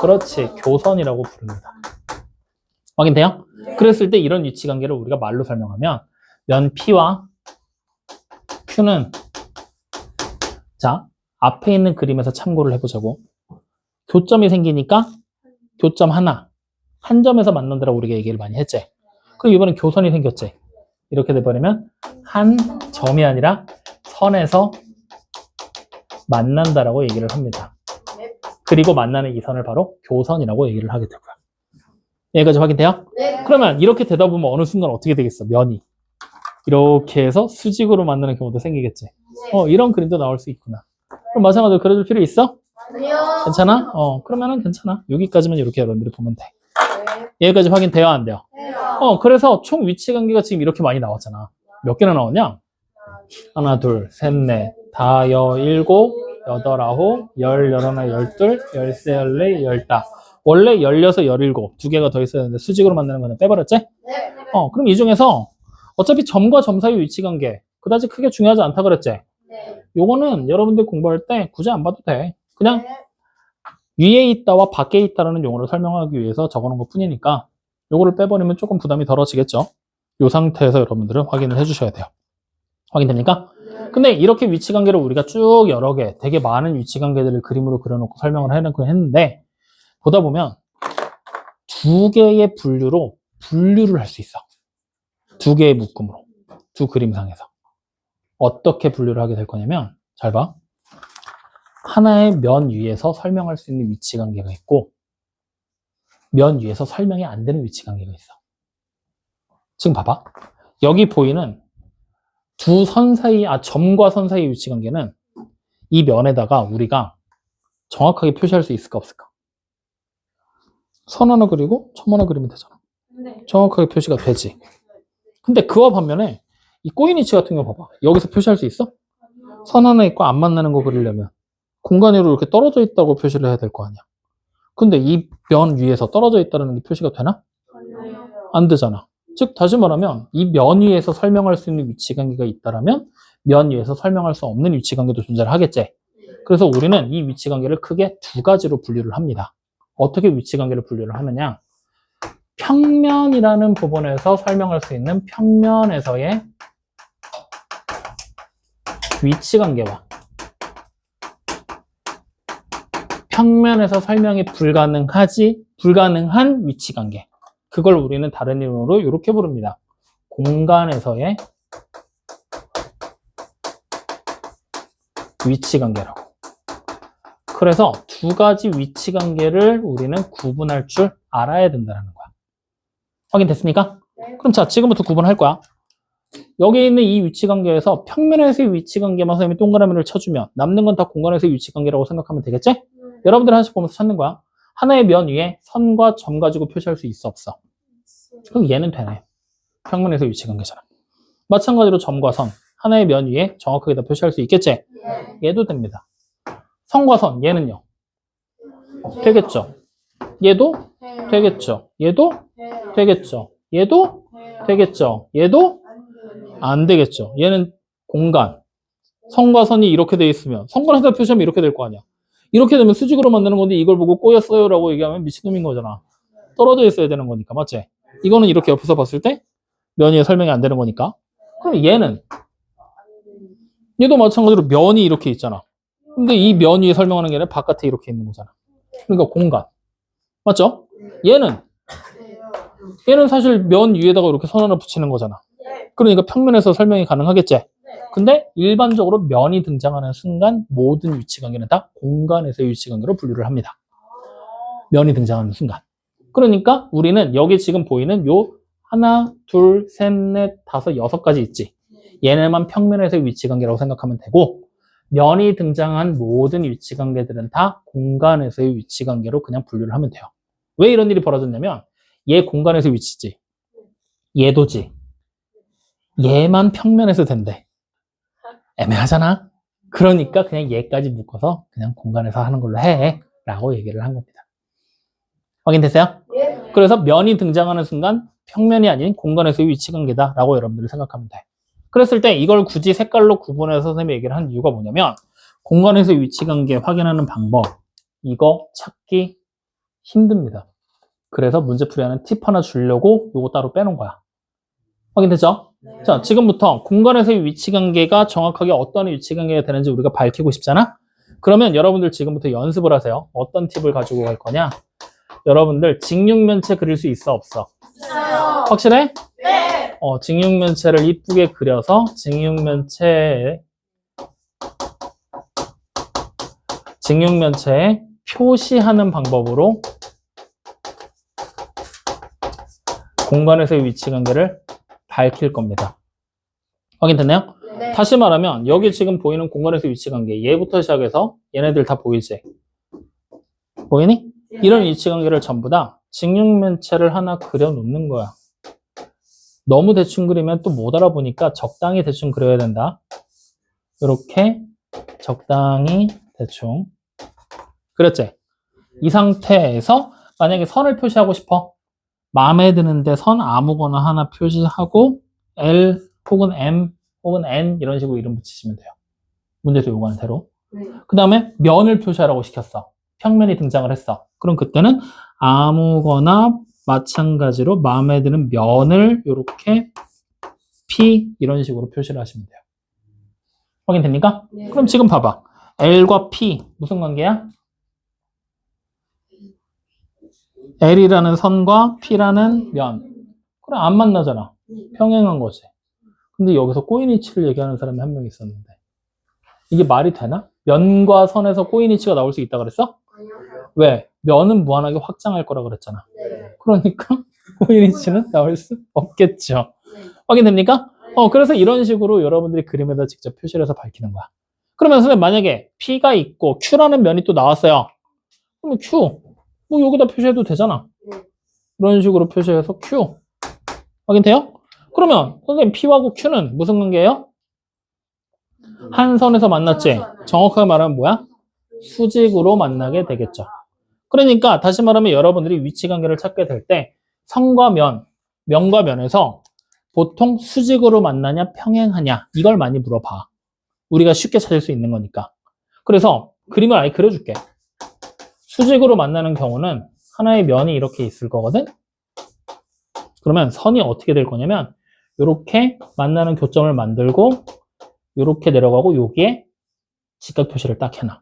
그렇지. 교선이라고 부릅니다. 확인돼요? 그랬을 때 이런 위치 관계를 우리가 말로 설명하면 면 P와 Q는 자, 앞에 있는 그림에서 참고를 해보자고. 교점이 생기니까 교점 하나, 한 점에서 만난다라고 우리가 얘기를 많이 했지. 그럼 이번엔 교선이 생겼지. 이렇게 돼버리면 한 점이 아니라 선에서 만난다라고 얘기를 합니다. 그리고 만나는 이 선을 바로 교선이라고 얘기를 하게 되고요. 여기까지 확인돼요? 네. 그러면 이렇게 되다 보면 어느 순간 어떻게 되겠어? 면이 이렇게 해서 수직으로 만드는 경우도 생기겠지. 이런 그림도 나올 수 있구나. 그럼 마찬가지로 그려줄 필요 있어? 아니요. 괜찮아? 그러면은 괜찮아. 여기까지만 이렇게 여러분들이 보면 돼. 여기까지 확인돼요? 안 돼요? 그래서 총 위치 관계가 지금 이렇게 많이 나왔잖아. 몇 개나 나왔냐? 하나, 둘, 셋, 넷, 다, 일곱, 여덟, 아홉, 열하나, 열둘, 열세, 열네, 열다. 원래 16, 17, 두 개가 더 있어야 되는데 수직으로 만드는 거는 빼버렸지? 네. 그럼 이 중에서 어차피 점과 점 사이 위치 관계 그다지 크게 중요하지 않다 그랬지? 네. 요거는 여러분들 공부할 때 굳이 안 봐도 돼. 그냥 위에 있다와 밖에 있다라는 용어를 설명하기 위해서 적어놓은 것 뿐이니까 요거를 빼버리면 조금 부담이 덜어지겠죠? 요 상태에서 여러분들은 확인을 해주셔야 돼요. 확인됩니까? 근데 이렇게 위치 관계를 우리가 쭉 여러 개, 되게 많은 위치 관계들을 그림으로 그려놓고 설명을 해놓고 했는데 보다 보면 두 개의 분류로 분류를 할 수 있어. 두 개의 묶음으로. 두 그림상에서. 어떻게 분류를 하게 될 거냐면 잘 봐. 하나의 면 위에서 설명할 수 있는 위치 관계가 있고 면 위에서 설명이 안 되는 위치 관계가 있어. 지금 봐봐. 여기 보이는 두 선 사이, 점과 선 사이의 위치 관계는 이 면에다가 우리가 정확하게 표시할 수 있을까 없을까? 선 하나 그리고 점 하나 그리면 되잖아. 네. 정확하게 표시가 되지. 근데 그와 반면에 이 꼬인위치 같은 거 봐봐. 여기서 표시할 수 있어? 선 하나 있고 안 만나는 거 그리려면 공간으로 이렇게 떨어져 있다고 표시를 해야 될 거 아니야. 근데 이 면 위에서 떨어져 있다는 게 표시가 되나? 아니요. 안 되잖아. 즉 다시 말하면 이 면 위에서 설명할 수 있는 위치관계가 있다라면 면 위에서 설명할 수 없는 위치관계도 존재를 하겠지. 그래서 우리는 이 위치관계를 크게 두 가지로 분류를 합니다. 어떻게 위치관계를 분류를 하느냐? 평면이라는 부분에서 설명할 수 있는 평면에서의 위치관계와 평면에서 설명이 불가능한 위치관계. 그걸 우리는 다른 이름으로 이렇게 부릅니다. 공간에서의 위치관계라고. 그래서 두 가지 위치관계를 우리는 구분할 줄 알아야 된다는 거야. 확인됐습니까? 네. 그럼 자, 지금부터 구분할 거야. 여기 있는 이 위치관계에서 평면에서의 위치관계만 선생님이 동그라미를 쳐주면 남는 건 다 공간에서의 위치관계라고 생각하면 되겠지? 여러분들 하나씩 보면서 찾는 거야. 하나의 면 위에 선과 점 가지고 표시할 수 있어 없어? 그럼 얘는 되네. 평면에서의 위치관계잖아. 마찬가지로 점과 선, 하나의 면 위에 정확하게 다 표시할 수 있겠지? 네. 얘도 됩니다. 선과 선, 얘는요? 되겠죠? 얘도 돼요. 되겠죠? 얘도 돼요. 되겠죠? 얘도 돼요. 되겠죠? 얘도 안 돼요. 안 되겠죠? 얘는 공간. 선과 선이 이렇게 돼 있으면 선과 선을 표시하면 이렇게 될 거 아니야. 이렇게 되면 수직으로 만드는 건데 이걸 보고 꼬였어요 라고 얘기하면 미친놈인 거잖아. 떨어져 있어야 되는 거니까, 맞지? 이거는 이렇게 옆에서 봤을 때 면 위에 설명이 안 되는 거니까. 그럼 얘도 마찬가지로 면이 이렇게 있잖아. 근데 이 면 위에 설명하는 게 아니라 바깥에 이렇게 있는 거잖아. 그러니까 공간. 맞죠? 돼요. 얘는 사실 면 위에다가 이렇게 선 하나 붙이는 거잖아. 네. 그러니까 평면에서 설명이 가능하겠지? 네. 근데 일반적으로 면이 등장하는 순간 모든 위치관계는 다 공간에서의 위치관계로 분류를 합니다. 면이 등장하는 순간. 그러니까 우리는 여기 지금 보이는 요 하나, 둘, 셋, 넷, 다섯, 여섯 가지 있지. 얘네만 평면에서의 위치관계라고 생각하면 되고 면이 등장한 모든 위치관계들은 다 공간에서의 위치관계로 그냥 분류를 하면 돼요. 왜 이런 일이 벌어졌냐면 얘 공간에서의 위치지. 얘도지. 얘만 평면에서 된대. 애매하잖아. 그러니까 그냥 얘까지 묶어서 그냥 공간에서 하는 걸로 해 라고 얘기를 한 겁니다. 확인됐어요? 네. 그래서 면이 등장하는 순간 평면이 아닌 공간에서의 위치관계다 라고 여러분들이 생각하면 돼. 그랬을 때 이걸 굳이 색깔로 구분해서 선생님이 얘기를 한 이유가 뭐냐면 공간에서의 위치관계 확인하는 방법 이거 찾기 힘듭니다. 그래서 문제풀이하는 팁 하나 주려고 요거 따로 빼놓은 거야. 확인됐죠? 네. 자, 지금부터 공간에서의 위치관계가 정확하게 어떤 위치관계가 되는지 우리가 밝히고 싶잖아? 그러면 여러분들 지금부터 연습을 하세요. 어떤 팁을 가지고 갈 거냐? 여러분들 직육면체 그릴 수 있어 없어? 있어요. 확실해? 네. 직육면체를 이쁘게 그려서 직육면체에 표시하는 방법으로 공간에서의 위치관계를 밝힐 겁니다. 확인됐나요? 네. 다시 말하면 여기 지금 보이는 공간에서의 위치관계 얘부터 시작해서 얘네들 다 보이지? 보이니? 이런 위치관계를 전부 다 직육면체를 하나 그려놓는 거야. 너무 대충 그리면 또 못 알아보니까 적당히 대충 그려야 된다. 이렇게 적당히 대충 그랬지? 이 상태에서 만약에 선을 표시하고 싶어. 마음에 드는데 선 아무거나 하나 표시하고 L 혹은 M 혹은 N 이런 식으로 이름 붙이시면 돼요. 문제에서 요구하는 대로. 네. 그 다음에 면을 표시하라고 시켰어. 평면이 등장을 했어. 그럼 그때는 아무거나 마찬가지로 마음에 드는 면을 이렇게 P 이런 식으로 표시를 하시면 돼요. 확인됩니까? 네. 그럼 지금 봐봐. L과 P 무슨 관계야? L이라는 선과 P라는 면. 그럼 안 만나잖아. 평행한 거지. 근데 여기서 꼬인위치를 얘기하는 사람이 한 명 있었는데 이게 말이 되나? 면과 선에서 꼬인위치가 나올 수 있다 그랬어? 왜? 면은 무한하게 확장할 거라 그랬잖아. 네. 그러니까 꼬인위치는 나올 수 없겠죠. 네. 확인됩니까? 그래서 이런 식으로 여러분들이 그림에다 직접 표시를 해서 밝히는 거야. 그러면 선생님 만약에 P가 있고 Q라는 면이 또 나왔어요. 그러면 Q, 뭐 여기다 표시해도 되잖아. 이런 식으로 표시해서 Q. 확인돼요? 그러면 선생님 P하고 Q는 무슨 관계예요? 한 선에서 만났지? 정확하게 말하면 뭐야? 수직으로 만나게 되겠죠. 그러니까 다시 말하면 여러분들이 위치 관계를 찾게 될 때 선과 면, 면과 면에서 보통 수직으로 만나냐 평행하냐 이걸 많이 물어봐. 우리가 쉽게 찾을 수 있는 거니까. 그래서 그림을 아예 그려줄게. 수직으로 만나는 경우는 하나의 면이 이렇게 있을 거거든. 그러면 선이 어떻게 될 거냐면 이렇게 만나는 교점을 만들고 이렇게 내려가고 여기에 직각 표시를 딱 해놔.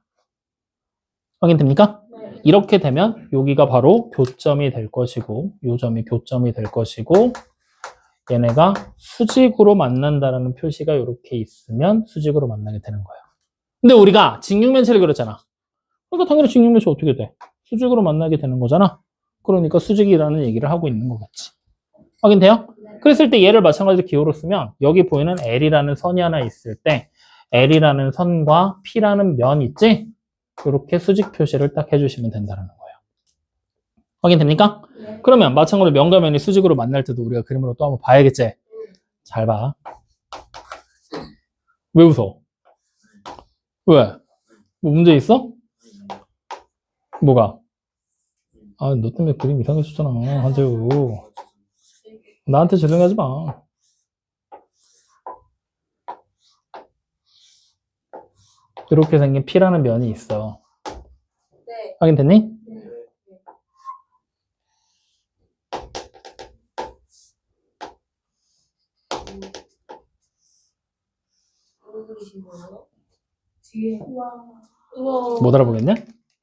확인됩니까? 네. 이렇게 되면 여기가 바로 교점이 될 것이고 이 점이 교점이 될 것이고 얘네가 수직으로 만난다라는 표시가 이렇게 있으면 수직으로 만나게 되는 거예요. 근데 우리가 직육면체를 그렸잖아. 그러니까 당연히 직육면체 어떻게 돼? 수직으로 만나게 되는 거잖아. 그러니까 수직이라는 얘기를 하고 있는 거겠지. 확인돼요? 그랬을 때 얘를 마찬가지로 기호로 쓰면 여기 보이는 L이라는 선이 하나 있을 때 L이라는 선과 P라는 면 있지? 이렇게 수직 표시를 딱 해주시면 된다는 거예요. 확인됩니까? 네. 그러면 마찬가지로 면과 면이 수직으로 만날 때도 우리가 그림으로 또 한번 봐야겠지? 잘 봐. 왜 웃어? 왜? 뭐 문제 있어? 뭐가? 아, 너 때문에 그림 이상해졌잖아, 한재우. 나한테 죄송하지 마. 이렇게 생긴 P라는 면이 있어. 네. 확인됐니? 뭐 그리신 거예요? 뒤에. 우와. 못 알아보겠냐?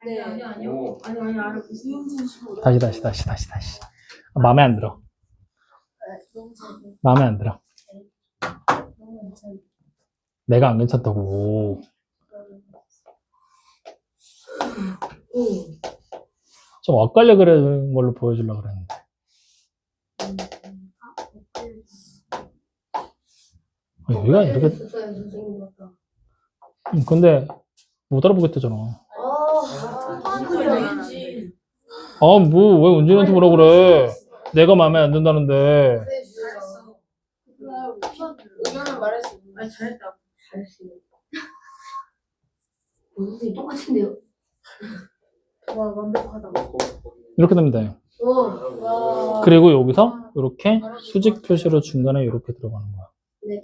네. 아니요. 아니, 알아. 수영선 씨. 다시. 마음에 안 들어. 너무 잘해. 마음에 안 들어. 너무 괜찮아. 내가 안 괜찮다고. 좀 엇갈려 그리는 걸로 보여주려고 그랬는데. 여기가 이렇게. 근데 못 알아보겠다잖아. 아니지. 아, 뭐, 왜 은진이한테 뭐라 그래? 내가 마음에 안 든다는데. 의견을 말했어. 아니, 잘했다. 잘했어요. 선생님 똑같은데요? 와, 완벽하다. 이렇게 되면 돼. 와. 그리고 여기서 이렇게 수직 표시로 중간에 이렇게 들어가는 거야. 네.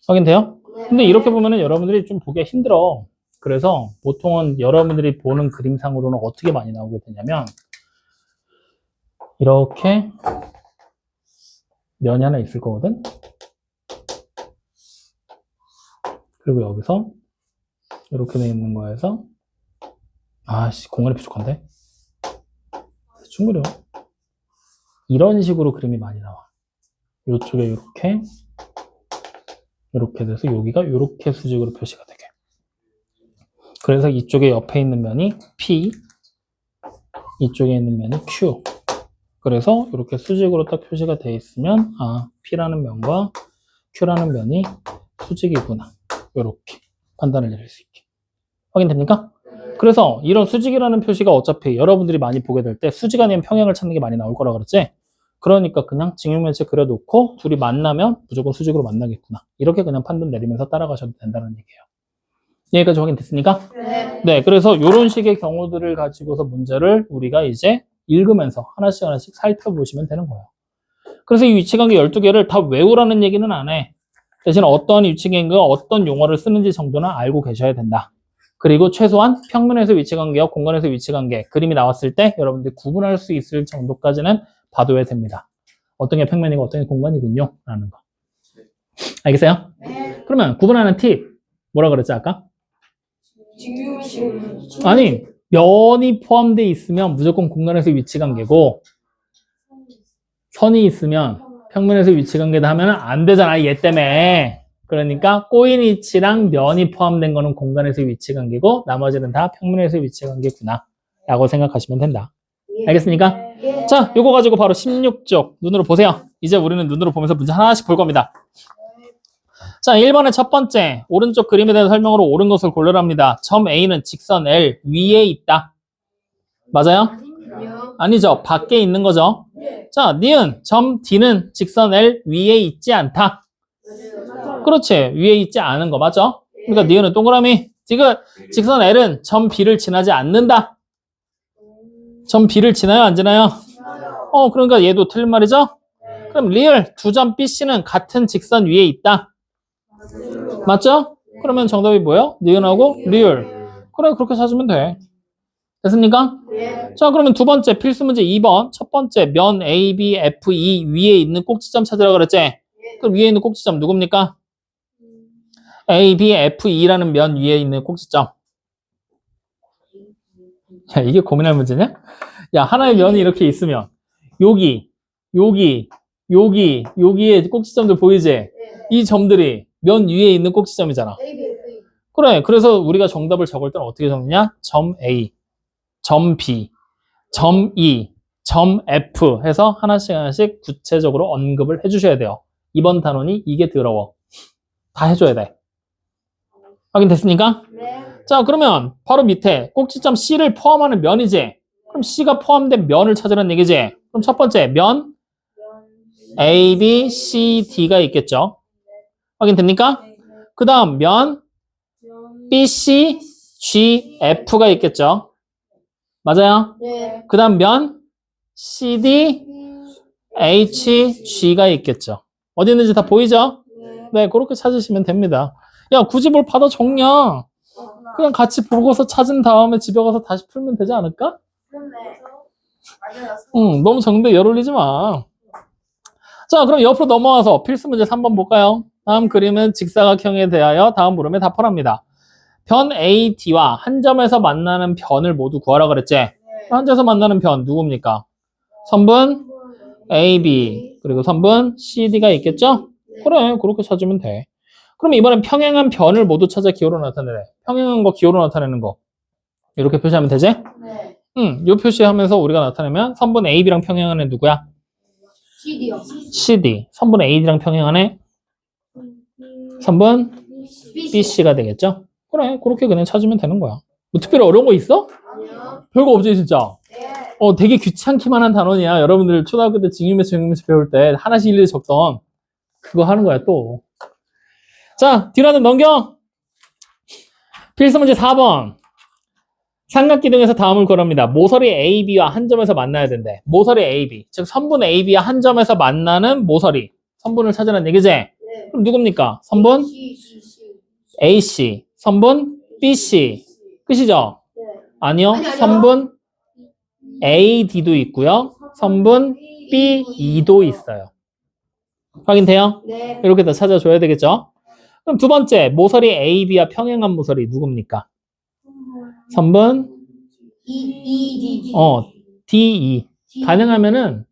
확인돼요? 근데 이렇게 보면은 여러분들이 좀 보기가 힘들어. 그래서 보통은 여러분들이 보는 그림상으로는 어떻게 많이 나오게 되냐면 이렇게 면이 하나 있을 거거든. 그리고 여기서 이렇게 돼 있는 거에서 아씨 공간이 부족한데 대충 그려. 이런 식으로 그림이 많이 나와. 이쪽에 이렇게 돼서 여기가 이렇게 수직으로 표시가 되게. 그래서 이쪽에 옆에 있는 면이 P, 이쪽에 있는 면이 Q. 그래서 이렇게 수직으로 딱 표시가 돼 있으면 아, P라는 면과 Q라는 면이 수직이구나. 이렇게 판단을 내릴 수 있게. 확인됩니까? 그래서 이런 수직이라는 표시가 어차피 여러분들이 많이 보게 될 때 수직 아니면 평행을 찾는 게 많이 나올 거라 그랬지? 그러니까 그냥 직육면체 그려놓고 둘이 만나면 무조건 수직으로 만나겠구나. 이렇게 그냥 판단 내리면서 따라가셔도 된다는 얘기예요. 여기까지 확인됐습니까? 네. 네, 그래서 이런 식의 경우들을 가지고서 문제를 우리가 이제 읽으면서 하나씩 살펴보시면 되는 거예요. 그래서 이 위치관계 12개를 다 외우라는 얘기는 안 해. 대신 어떤 위치관계가 어떤 용어를 쓰는지 정도는 알고 계셔야 된다. 그리고 최소한 평면에서 위치관계와 공간에서 위치관계 그림이 나왔을 때 여러분들이 구분할 수 있을 정도까지는 봐둬야 됩니다. 어떤 게 평면이고 어떤 게 공간이군요 라는 거. 알겠어요? 네. 그러면 구분하는 팁 뭐라 그랬지 아까? 지금 아니 면이 포함되어 있으면 무조건 공간에서 위치관계고 선이 있으면 평면에서 위치관계다 하면 안 되잖아 얘 때문에. 그러니까 꼬인 위치랑 면이 포함된 거는 공간에서 위치관계고 나머지는 다 평면에서 위치관계구나 라고 생각하시면 된다. 알겠습니까? 예. 자, 요거 가지고 바로 16쪽 눈으로 보세요. 이제 우리는 눈으로 보면서 문제 하나씩 볼 겁니다. 자, 1번의 첫 번째 오른쪽 그림에 대한 설명으로 옳은 것을 고르랍니다. 점 A는 직선 L 위에 있다. 맞아요? 아니요. 아니죠. 밖에 있는 거죠. 네. 자, 니은 점 D는 직선 L 위에 있지 않다. 맞아요. 그렇지. 위에 있지 않은 거 맞죠? 그러니까 니은은 동그라미. 지금 직선 L은 점 B를 지나지 않는다. 점 B를 지나요? 안 지나요? 그러니까 얘도 틀린 말이죠? 그럼 리얼 두 점 BC는 같은 직선 위에 있다. 맞죠? 그러면 정답이 뭐예요? 니은하고 리얼. 그래, 그렇게 찾으면 돼. 됐습니까? 네. 자, 그러면 두 번째 필수 문제 2번. 첫 번째 면 A, B, F, E 위에 있는 꼭지점 찾으라 그랬지? 그럼 위에 있는 꼭지점 누굽니까? A, B, F, E라는 면 위에 있는 꼭지점. 야, 이게 고민할 문제냐? 야, 하나의 면이 이렇게 있으면 여기에 꼭지점들 보이지? 이 점들이 면 위에 있는 꼭지점이잖아. 그래, 그래서 우리가 정답을 적을 때는 어떻게 적느냐? 점 A, 점 B, 점 E, 점 F 해서 하나씩 구체적으로 언급을 해주셔야 돼요. 이번 단원이 이게 더러워. 다 해줘야 돼. 확인됐습니까? 네. 자, 그러면 바로 밑에 꼭지점 C를 포함하는 면이지? 그럼 C가 포함된 면을 찾으라는 얘기지? 그럼 첫 번째 면 A, B, C, D가 있겠죠? 확인됩니까? 그 다음 면 B, C, G, F가 있겠죠? 맞아요? 네. 그 다음 면 C, D, H, G가 있겠죠? 어디 있는지 다 보이죠? 네, 그렇게 찾으시면 됩니다. 야, 굳이 뭘 받아 적냐? 그냥 같이 보고서 찾은 다음에 집에 가서 다시 풀면 되지 않을까? 맞아요. 너무 적는데 열 올리지 마. 자, 그럼 옆으로 넘어와서 필수 문제 3번 볼까요? 다음 그림은 직사각형에 대하여 다음 물음에 답하랍니다. 변 A, D와 한 점에서 만나는 변을 모두 구하라 그랬지? 한 점에서 만나는 변 누굽니까? 선분 A, B 그리고 선분 C, D가 있겠죠? 그래, 그렇게 찾으면 돼. 그럼 이번엔 평행한 변을 모두 찾아 기호로 나타내래. 평행한 거 기호로 나타내는 거 이렇게 표시하면 되지? 네. 요 표시하면서 우리가 나타내면 선분 A, B랑 평행한 애 누구야? CD요. CD. 선분 A, D랑 평행한 애 선분 B, C가 되겠죠? 그래, 그렇게 그냥 찾으면 되는 거야. 뭐 특별히 어려운 거 있어? 아니요. 별거 없지, 진짜. 네. 되게 귀찮기만 한 단원이야. 여러분들 초등학교 때 직육매체 배울 때 하나씩 일일이 적던 그거 하는 거야, 또. 자, 뒤로 하나 넘겨. 필수 문제 4번. 삼각기둥에서 다음을 고릅니다. 모서리 AB와 한 점에서 만나야 된대. 모서리 AB. 즉, 선분 AB와 한 점에서 만나는 모서리. 선분을 찾으라는 얘기지? 네. 그럼 누굽니까? 선분 AC. 선분 BC. 끝이죠? 네. 아니요. 아니요. 선분 AD도 있고요. 선분 BE도 있어요. 확인돼요? 네. 이렇게 다 찾아줘야 되겠죠? 그럼 두 번째, 모서리 AB와 평행한 모서리 누굽니까? 선분 DE. 가능하면은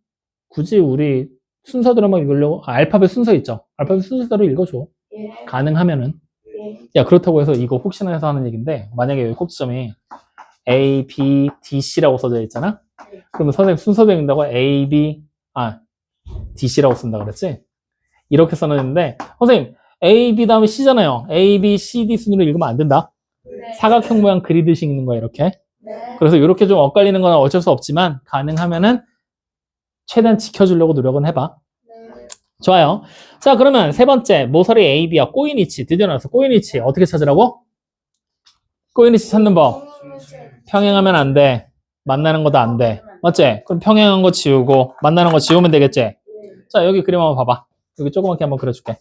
굳이 우리 순서대로 막 읽으려고 알파벳 순서 있죠? 알파벳 순서대로 읽어줘. 예. 가능하면은. 예. 야, 그렇다고 해서 이거 혹시나 해서 하는 얘기인데 만약에 여기 꼭지점이 A, B, D, C라고 써져 있잖아? 그러면 선생님 순서대로 읽는다고 A, B, D, C라고 쓴다 그랬지? 이렇게 써놨는데 선생님 A, B 다음에 C잖아요. A, B, C, D 순으로 읽으면 안 된다. 네. 사각형 모양 그리듯이 읽는 거야, 이렇게. 네. 그래서 이렇게 좀 엇갈리는 건 어쩔 수 없지만 가능하면은 최대한 지켜주려고 노력은 해봐. 네. 좋아요. 자, 그러면 세 번째 모서리 AB와 꼬인 위치 드디어 나왔어. 꼬인 위치 어떻게 찾으라고? 꼬인 위치 찾는 법. 평행하면 안 돼. 만나는 것도 안 돼. 맞지? 그럼 평행한 거 지우고 만나는 거 지우면 되겠지? 자, 여기 그림 한번 봐봐. 여기 조그맣게 한번 그려줄게.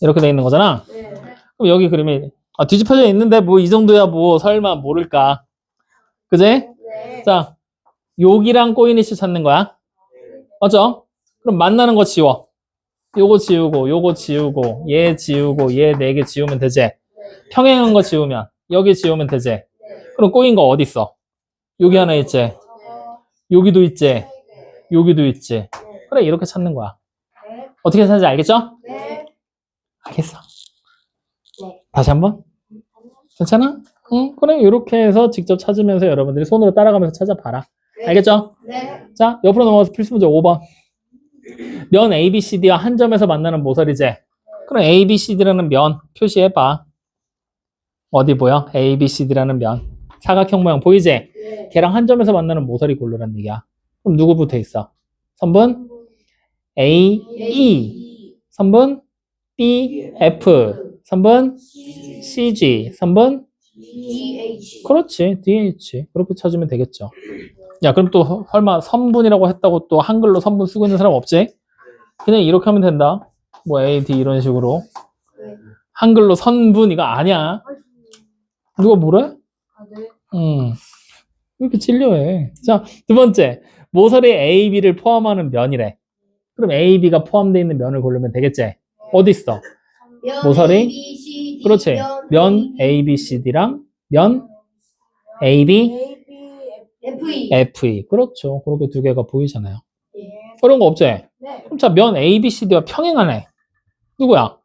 이렇게 돼 있는 거잖아. 네. 그럼 여기 그림이 뒤집혀져 있는데 뭐 이 정도야 뭐 설마 모를까? 그지? 네. 자, 여기랑 꼬인 위치 찾는 거야. 맞죠? 그럼 만나는 거 지워. 요거 지우고 요거 지우고 얘 지우고 얘 4개 지우면 되지. 평행한 거 지우면 여기 지우면 되지. 그럼 꼬인 거 어디 있어? 여기 하나 있지. 여기도 있지. 여기도 있지. 그래, 이렇게 찾는 거야. 네. 어떻게 찾는지 알겠죠? 네. 알겠어. 네. 다시 한번. 괜찮아? 응, 그래. 이렇게 해서 직접 찾으면서 여러분들이 손으로 따라가면서 찾아봐라. 네. 알겠죠? 네. 자, 옆으로 넘어가서 필수 문제 5번. 면 ABCD와 한 점에서 만나는 모서리지. 그럼 ABCD라는 면 표시해봐. 어디 보여? ABCD라는 면. 사각형 모양 보이지? 네. 걔랑 한 점에서 만나는 모서리 고르란 얘기야. 그럼 누구 붙어 있어? 선분 AE, 선분 BF, 선분 CG, 선분 DH. 그렇지, DH. 그렇게 찾으면 되겠죠. 야, 그럼 또 설마 선분이라고 했다고 또 한글로 선분 쓰고 있는 사람 없지? 그냥 이렇게 하면 된다. 뭐 A, D 이런 식으로. 네. 한글로 선분 이거 아니야. 누가 뭐래? 아, 네. 왜 이렇게 진료해? 자, 두 번째. 모서리 A, B를 포함하는 면이래. 그럼 A, B가 포함되어 있는 면을 고르면 되겠지? 어디 있어? 면 모서리? A, B, C, D, 그렇지. 면 A, B, C, D랑 면 A, B, FE. FE. 그렇죠. 그렇게 두 개가 보이잖아요. 예. 어려운 거 없지? 네. 그럼 자, 면 A, B, C, D와 평행하네. 누구야?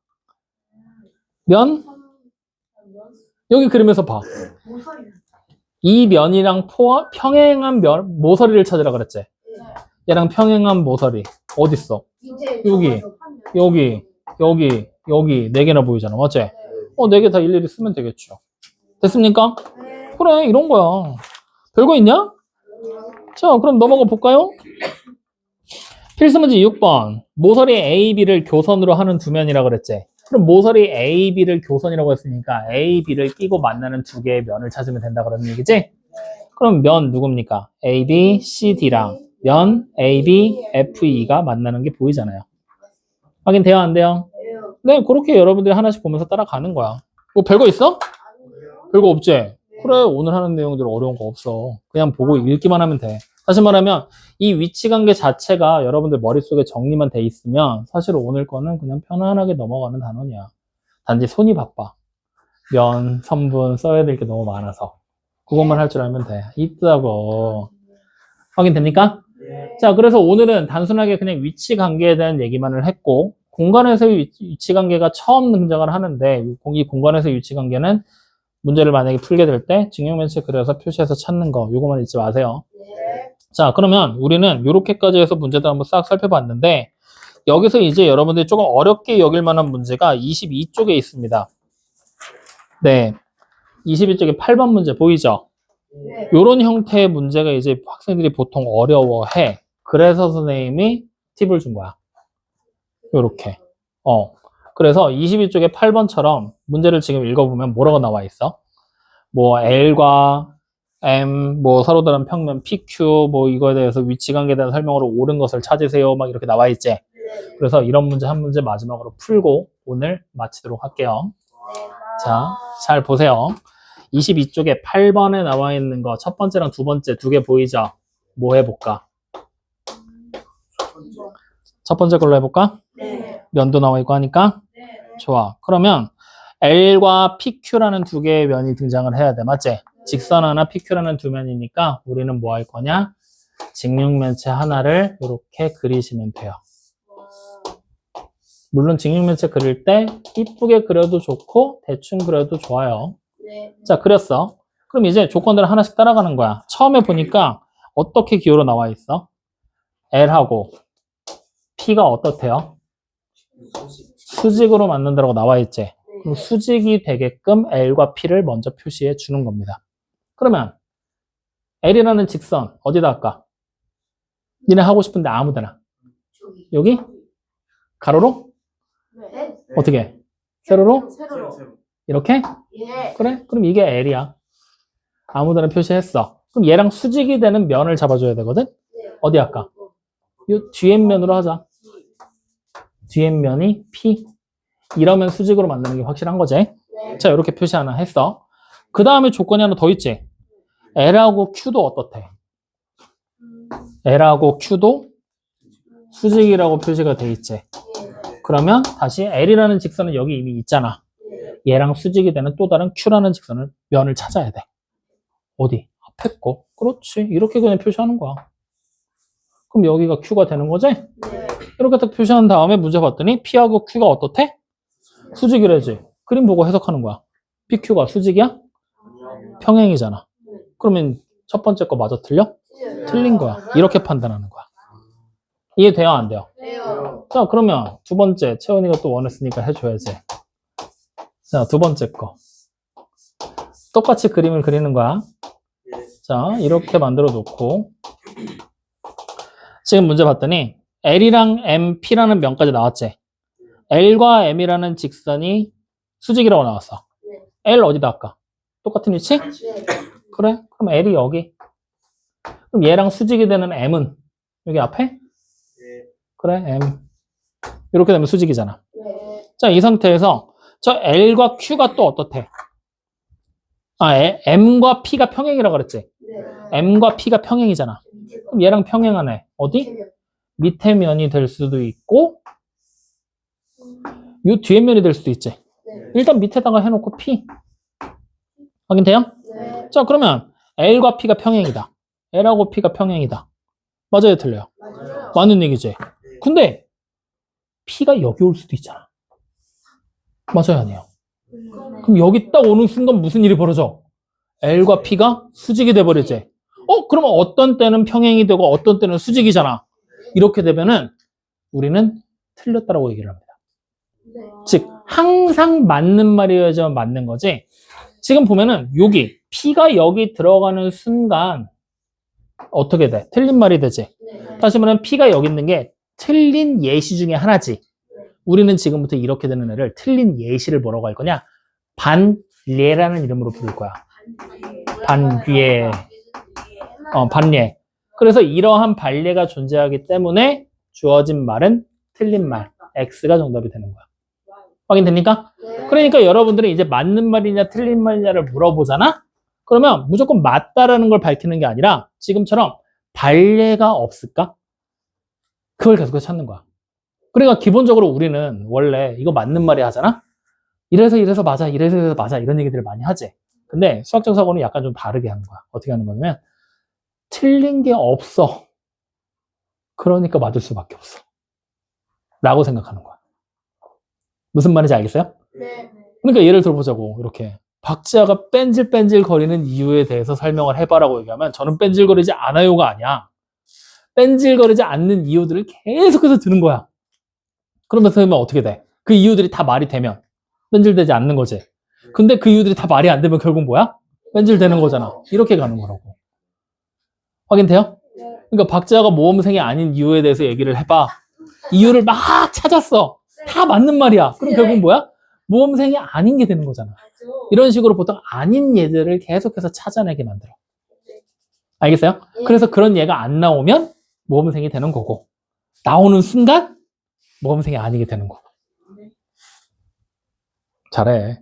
면? 여기 그림에서 봐. 모서리. 이 면이랑 평행한 면, 모서리를 찾으라 그랬지? 얘랑 평행한 모서리. 어딨어? 이제 여기, 여기 네 개나 보이잖아. 맞지? 네 개 다 일일이 쓰면 되겠죠. 됐습니까? 네. 그래, 이런 거야. 별거 있냐? 자, 그럼 넘어가 볼까요? 필수문제 6번. 모서리 AB를 교선으로 하는 두 면이라 그랬지? 그럼 모서리 AB를 교선이라고 했으니까 AB를 끼고 만나는 두 개의 면을 찾으면 된다 그러는 얘기지? 그럼 면 누굽니까? AB, CD랑 면 AB, FE가 만나는 게 보이잖아요. 확인돼요? 안 돼요? 네, 그렇게 여러분들이 하나씩 보면서 따라가는 거야. 뭐 별거 있어? 별거 없지? 그래, 오늘 하는 내용들 어려운 거 없어. 그냥 보고 읽기만 하면 돼. 다시 말하면 이 위치 관계 자체가 여러분들 머릿속에 정리만 돼 있으면 사실 오늘 거는 그냥 편안하게 넘어가는 단원이야. 단지 손이 바빠. 면, 선분 써야 될 게 너무 많아서. 그것만 할 줄 알면 돼. 있다고. 확인됩니까? 자, 그래서 오늘은 단순하게 그냥 위치 관계에 대한 얘기만을 했고 공간에서의 위치 관계가 처음 등장을 하는데 이 공간에서의 위치 관계는 문제를 만약에 풀게 될 때 직육면체 그려서 표시해서 찾는 거 요거만 잊지 마세요. 자, 그러면 우리는 이렇게까지 해서 문제들 한번 싹 살펴봤는데 여기서 이제 여러분들이 조금 어렵게 여길 만한 문제가 22쪽에 있습니다. 네, 22쪽에 8번 문제 보이죠? 네. 이런 형태의 문제가 이제 학생들이 보통 어려워해. 그래서 선생님이 팁을 준 거야. 요렇게. 그래서 22쪽에 8번처럼 문제를 지금 읽어보면 뭐라고 나와 있어? 뭐 L과 M, 뭐 서로 다른 평면 PQ, 뭐 이거에 대해서 위치 관계에 대한 설명으로 옳은 것을 찾으세요. 막 이렇게 나와 있지. 그래서 이런 문제 한 문제 마지막으로 풀고 오늘 마치도록 할게요. 자, 잘 보세요. 22쪽에 8번에 나와 있는 거 첫 번째랑 두 번째 두 개 보이죠? 뭐 해볼까? 첫 번째 걸로 해볼까? 네. 면도 나와 있고 하니까? 좋아. 그러면 L과 PQ라는 두 개의 면이 등장을 해야 돼. 맞지? 직선 하나, PQ라는 두 면이니까 우리는 뭐 할 거냐? 직육면체 하나를 이렇게 그리시면 돼요. 물론 직육면체 그릴 때 이쁘게 그려도 좋고 대충 그려도 좋아요. 네. 자, 그렸어. 그럼 이제 조건들을 하나씩 따라가는 거야. 처음에 보니까 어떻게 기호로 나와 있어? L하고 P가 어떻대요? 수직으로 만든다고 나와 있지. 그럼 수직이 되게끔 L과 P를 먼저 표시해 주는 겁니다. 그러면 L이라는 직선 어디다 할까? 니네 하고 싶은데 아무 데나. 여기? 가로로? 네. 어떻게? 세로로? 세로로. 이렇게? 예. 그래? 그럼 이게 L이야. 아무 데나 표시했어. 그럼 얘랑 수직이 되는 면을 잡아줘야 되거든? 어디 할까? 이 뒤엔면으로 하자. 뒤엔면이 P. 이러면 수직으로 만드는 게 확실한 거지? 네. 자, 이렇게 표시 하나 했어. 그 다음에 조건이 하나 더 있지? L하고 Q도 어떻대? L하고 Q도 수직이라고 표시가 돼 있지. 그러면 다시 L이라는 직선은 여기 이미 있잖아. 얘랑 수직이 되는 또 다른 Q라는 직선을 면을 찾아야 돼. 어디? 앞에 거. 그렇지. 이렇게 그냥 표시하는 거야. 그럼 여기가 Q가 되는 거지? 네. 이렇게 딱 표시한 다음에 문제 봤더니 P하고 Q가 어떻대? 수직이래지. 그림 보고 해석하는 거야. PQ가 수직이야? 평행이잖아. 그러면 첫 번째 거 맞아 틀려? 틀린 거야. 이렇게 판단하는 거야. 이해돼요, 안 돼요? 돼요. 자, 그러면 두 번째, 채원이가 또 원했으니까 해줘야지. 자, 두 번째 거. 똑같이 그림을 그리는 거야. 자, 이렇게 만들어 놓고. 지금 문제 봤더니, L이랑 MP라는 면까지 나왔지? L과 M이라는 직선이 수직이라고 나왔어. 네. L 어디다 할까? 똑같은 위치? 네. 그래? 그럼 L이 여기. 그럼 얘랑 수직이 되는 M은 여기 앞에? 그래, M. 이렇게 되면 수직이잖아. 네. 자, 이 상태에서 저 L과 Q가 또 어떻대? M과 P가 평행이라고 그랬지? 네. M과 P가 평행이잖아. 그럼 얘랑 평행하네. 어디? 밑에 면이 될 수도 있고, 요 뒤에 면이 될 수도 있지. 네. 일단 밑에다가 해놓고 P. 확인돼요? 네. 자, 그러면 L과 P가 평행이다. L하고 P가 평행이다. 맞아요, 틀려요? 맞아요. 맞는 얘기지. 근데 P가 여기 올 수도 있잖아. 맞아요, 아니에요? 그럼 여기 딱 오는 순간 무슨 일이 벌어져? L과 P가 수직이 돼버리지. 그러면 어떤 때는 평행이 되고 어떤 때는 수직이잖아. 이렇게 되면은 우리는 틀렸다라고 얘기를 합니다. 네. 즉 항상 맞는 말이어야지만 맞는 거지. 지금 보면은 여기 P가 여기 들어가는 순간 어떻게 돼? 틀린 말이 되지. 네. 다시 말하면 P가 여기 있는 게 틀린 예시 중에 하나지. 우리는 지금부터 이렇게 되는 애를 틀린 예시를 뭐라고 할 거냐? 반례라는 이름으로 부를 거야. 반례. 반례. 그래서 이러한 반례가 존재하기 때문에 주어진 말은 틀린 말. X가 정답이 되는 거야. 확인됩니까? 네. 그러니까 여러분들은 이제 맞는 말이냐 틀린 말이냐를 물어보잖아? 그러면 무조건 맞다라는 걸 밝히는 게 아니라 지금처럼 반례가 없을까? 그걸 계속해서 찾는 거야. 그러니까 기본적으로 우리는 원래 이거 맞는 말이 하잖아? 이래서 맞아, 이래서 맞아 이런 얘기들을 많이 하지. 근데 수학적 사고는 약간 좀 다르게 하는 거야. 어떻게 하는 거냐면 틀린 게 없어. 그러니까 맞을 수밖에 없어. 라고 생각하는 거야. 무슨 말인지 알겠어요? 네. 그러니까 예를 들어보자고. 이렇게 박지아가 뺀질뺀질 거리는 이유에 대해서 설명을 해봐라고 얘기하면 저는 뺀질거리지 않아요가 아니야. 뺀질거리지 않는 이유들을 계속해서 드는 거야. 그러면서 하면 어떻게 돼? 그 이유들이 다 말이 되면 뺀질되지 않는 거지. 근데 그 이유들이 다 말이 안 되면 결국 뭐야? 뺀질되는 거잖아. 이렇게 가는 거라고. 확인돼요? 그러니까 박지아가 모범생이 아닌 이유에 대해서 얘기를 해봐. 이유를 막 찾았어. 다 맞는 말이야. 그럼 결국 뭐야? 모범생이 아닌 게 되는 거잖아. 이런 식으로 보통 아닌 예들을 계속해서 찾아내게 만들어. 알겠어요? 그래서 그런 예가 안 나오면 모범생이 되는 거고, 나오는 순간 모범생이 아니게 되는 거고. 잘해.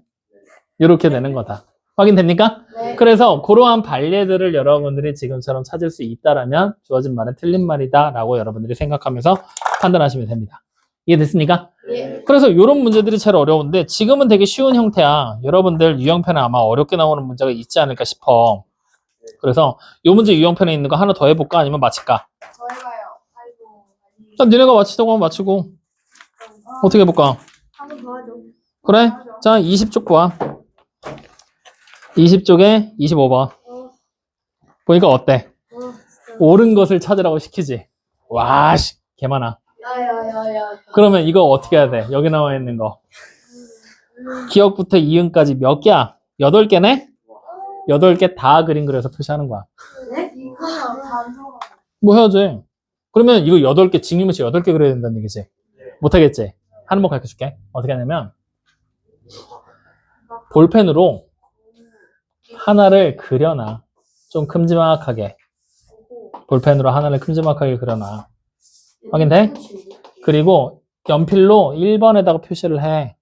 이렇게 되는 거다. 확인됩니까? 네. 그래서 그러한 반례들을 여러분들이 지금처럼 찾을 수 있다라면 주어진 말은 틀린 말이다 라고 여러분들이 생각하면서 판단하시면 됩니다. 이해됐습니까? 예. 그래서 이런 문제들이 제일 어려운데 지금은 되게 쉬운 형태야. 여러분들 유형편에 아마 어렵게 나오는 문제가 있지 않을까 싶어. 그래서 이 문제 유형편에 있는 거 하나 더 해볼까? 아니면 마칠까? 더 해봐요. 아이고. 자, 니네가 마치자고 하면 마치고 어떻게 해볼까? 한 번 더 하죠. 그래? 자, 20쪽 봐. 20쪽에 25번. 보니까 어때? 옳은 것을 찾으라고 시키지. 와, 씨, 개 많아. 야야야야. 그러면 이거 어떻게 해야 돼? 여기 나와 있는 거. 기억부터 이응까지 몇 개야? 8개네? 8개 다 그림 그려서 표시하는 거야. 네? 이거는 반 들어가. 뭐 해야지. 그러면 이거 8개, 징유무시 8개 그려야 된다는 얘기지. 못하겠지? 하는 법 가르쳐 줄게. 어떻게 하냐면, 볼펜으로 하나를 그려놔. 좀 큼지막하게. 볼펜으로 하나를 큼지막하게 그려놔. 확인돼? 그리고 연필로 1번에다가 표시를 해.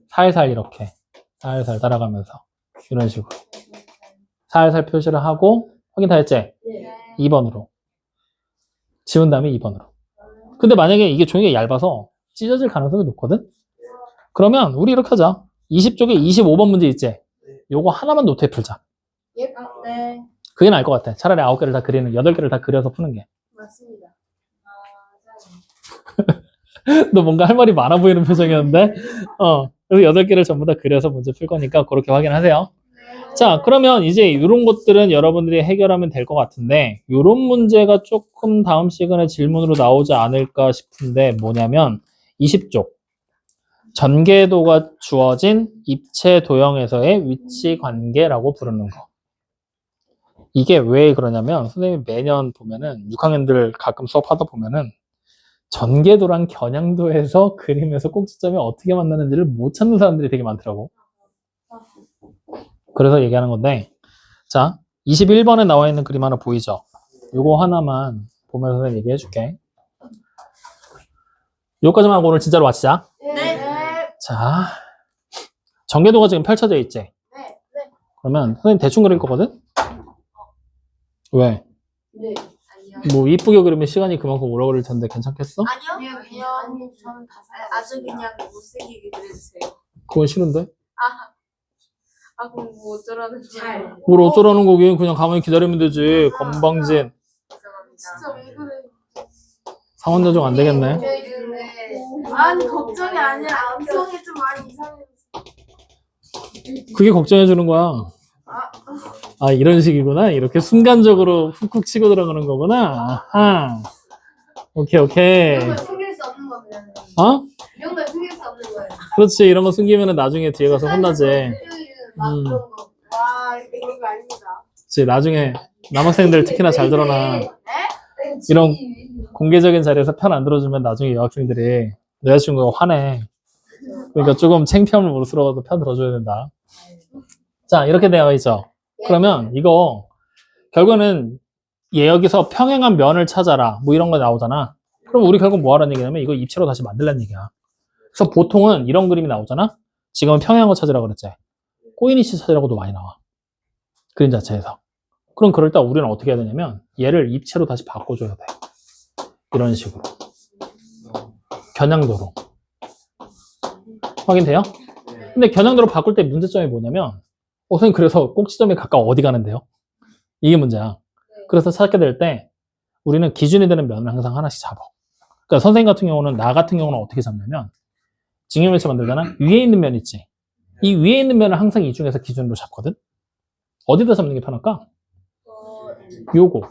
살살 이렇게. 살살 따라가면서. 이런 식으로. 살살 표시를 하고, 확인 다 했지? 네. 2번으로. 지운 다음에 2번으로. 근데 만약에 이게 종이가 얇아서 찢어질 가능성이 높거든? 그러면 우리 이렇게 하자. 20쪽에 25번 문제 있지? 요거 하나만 노트에 풀자. 예. 네. 그게 나을 것 같아. 차라리 9개를 다 그리는, 8개를 다 그려서 푸는 게. 맞습니다. 너 뭔가 할 말이 많아 보이는 표정이었는데? 그래서 8개를 전부 다 그려서 문제 풀 거니까 그렇게 확인하세요. 자, 그러면 이제 이런 것들은 여러분들이 해결하면 될 것 같은데 이런 문제가 조금 다음 시간에 질문으로 나오지 않을까 싶은데 뭐냐면 20쪽 전개도가 주어진 입체 도형에서의 위치 관계라고 부르는 거. 이게 왜 그러냐면 선생님이 매년 보면은 6학년들 가끔 수업하다 보면은 전개도랑 겨냥도에서 그림에서 꼭지점이 어떻게 만나는지를 못 찾는 사람들이 되게 많더라고. 그래서 얘기하는 건데 자 21번에 나와 있는 그림 하나 보이죠? 요거 하나만 보면서 선생님 얘기해 줄게. 요까지만 하고 오늘 진짜로 마치자. 네. 자 전개도가 지금 펼쳐져 있지? 네. 그러면 선생님 대충 그릴 거거든? 왜? 네. 뭐 이쁘게 그리면 시간이 그만큼 오래 걸릴 텐데 괜찮겠어? 아니요. 아니요. 저는 다 아주 그냥 못생기게 그려주세요. 그건 싫은데? 그럼 뭐 어쩌라는지. 뭘 어쩌라는 거긴 그냥 가만히 기다리면 되지. 건방진. 진짜 왜 그래? 상원 여정 안 되겠네. 아니 걱정이 아니라 안성이 좀 많이 이상해. 그게 걱정해 주는 거야. 아 이런 식이구나. 이렇게 순간적으로 훅훅 치고 들어가는 거구나. 아하. 오케이. 이런 걸 숨길 수 없는 겁니다. 어? 이런 걸 숨길 수 없는 거예요. 그렇지. 이런 거 숨기면 나중에 뒤에 가서 혼나지. 막 그런 거. 와 이런 거 아닙니다. 그렇지. 나중에 남학생들 특히나 잘 드러나. 이런 공개적인 자리에서 편 안 들어주면 나중에 여학생들이 여자친구가 화내. 그러니까 조금 창피함을 무릅쓰러도 편 들어줘야 된다. 자, 이렇게 되어 있죠. 그러면 이거 결국은 얘 여기서 평행한 면을 찾아라. 뭐 이런 거 나오잖아. 그럼 우리 결국 뭐 하라는 얘기냐면 이거 입체로 다시 만들라는 얘기야. 그래서 보통은 이런 그림이 나오잖아. 지금은 평행한 거 찾으라고 그랬지. 코이니시 찾으라고도 많이 나와. 그림 자체에서. 그럼 그럴 때 우리는 어떻게 해야 되냐면 얘를 입체로 다시 바꿔줘야 돼. 이런 식으로. 겨냥도로. 확인돼요? 근데 겨냥도로 바꿀 때 문제점이 뭐냐면 선생님 그래서 꼭지점에 가까워 어디 가는데요? 이게 문제야. 그래서 찾게 될 때 우리는 기준이 되는 면을 항상 하나씩 잡아. 그러니까 선생님 같은 경우는 나 같은 경우는 어떻게 잡냐면 직육면체 만들잖아. 위에 있는 면 있지. 이 위에 있는 면을 항상 이 중에서 기준으로 잡거든. 어디다 잡는 게 편할까? 요거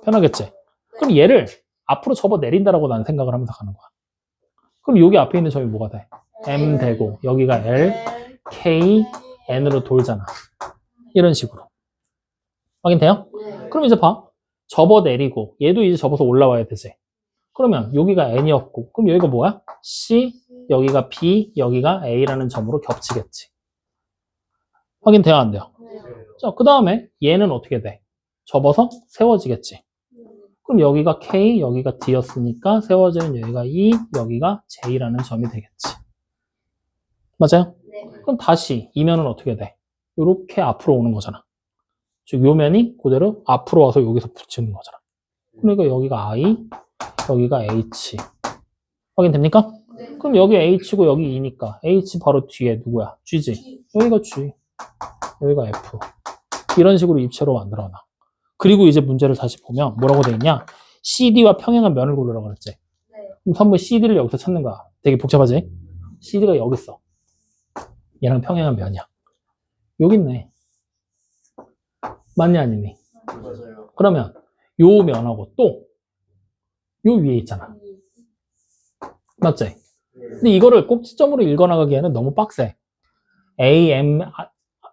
편하겠지. 그럼 얘를 앞으로 접어 내린다라고 나는 생각을 하면서 가는 거야. 그럼 여기 앞에 있는 점이 뭐가 돼? M 되고 여기가 L, K, N으로 돌잖아. 이런 식으로. 확인돼요? 그럼 이제 봐. 접어 내리고 얘도 이제 접어서 올라와야 되지. 그러면 여기가 N이었고 그럼 여기가 뭐야? C, 여기가 B, 여기가 A라는 점으로 겹치겠지. 확인돼요? 안 돼요? 자, 그 다음에 얘는 어떻게 돼? 접어서 세워지겠지. 그럼 여기가 K, 여기가 D였으니까 세워지는 여기가 E, 여기가 J라는 점이 되겠지. 맞아요? 그럼 다시 이 면은 어떻게 돼? 이렇게 앞으로 오는 거잖아. 즉, 요 면이 그대로 앞으로 와서 여기서 붙이는 거잖아. 그러니까 여기가 I, 여기가 H. 확인됩니까? 그럼 여기 H고 여기 E니까 H 바로 뒤에 누구야? G지. 여기가 G, 여기가 F. 이런 식으로 입체로 만들어놔. 그리고 이제 문제를 다시 보면 뭐라고 돼 있냐? CD와 평행한 면을 고르라고 그랬지. 그럼 한번 CD를 여기서 찾는 거야. 되게 복잡하지? CD가 여기 있어. 얘랑 평행한 면이야. 여기 있네. 맞니 아니니? 맞아요. 그러면 요 면하고 또 요 위에 있잖아. 맞지? 근데 이거를 꼭지점으로 읽어나가기에는 너무 빡세. A, M,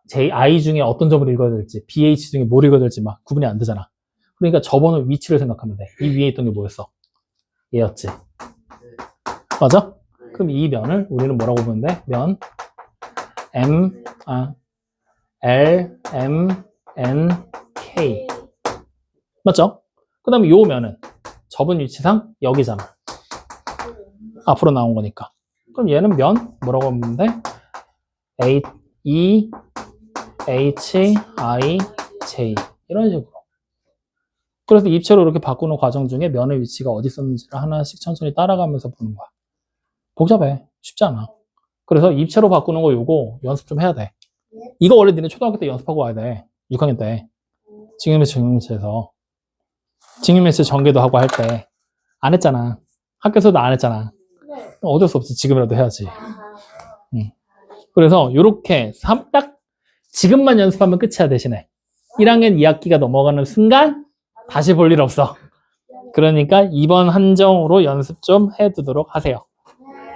J, I 중에 어떤 점을 읽어야 될지, BH 중에 뭘 읽어야 될지 막 구분이 안 되잖아. 그러니까 접어놓은 위치를 생각하면 돼. 이 위에 있던 게 뭐였어? 얘였지. 맞아? 그럼 이 면을 우리는 뭐라고 보면 돼? 면 L, M, N, K. 맞죠? 그 다음에 요 면은 접은 위치상 여기잖아. 앞으로 나온 거니까. 그럼 얘는 면 뭐라고 하면 돼? A, E, H, I, J. 이런 식으로. 그래서 입체로 이렇게 바꾸는 과정 중에 면의 위치가 어디 있었는지를 하나씩 천천히 따라가면서 보는 거야. 복잡해. 쉽지 않아. 그래서 입체로 바꾸는 거 요거 연습 좀 해야 돼. 이거 원래 니네 초등학교 때 연습하고 와야 돼. 6학년 때. 직육면체에서. 직육면체 전개도 하고 할 때. 안 했잖아. 학교에서도 안 했잖아. 어쩔 수 없지. 지금이라도 해야지. 그래서 요렇게 딱 지금만 연습하면 끝이야, 대신에. 1학년 2학기가 넘어가는 순간 다시 볼 일 없어. 그러니까 이번 한정으로 연습 좀 해두도록 하세요.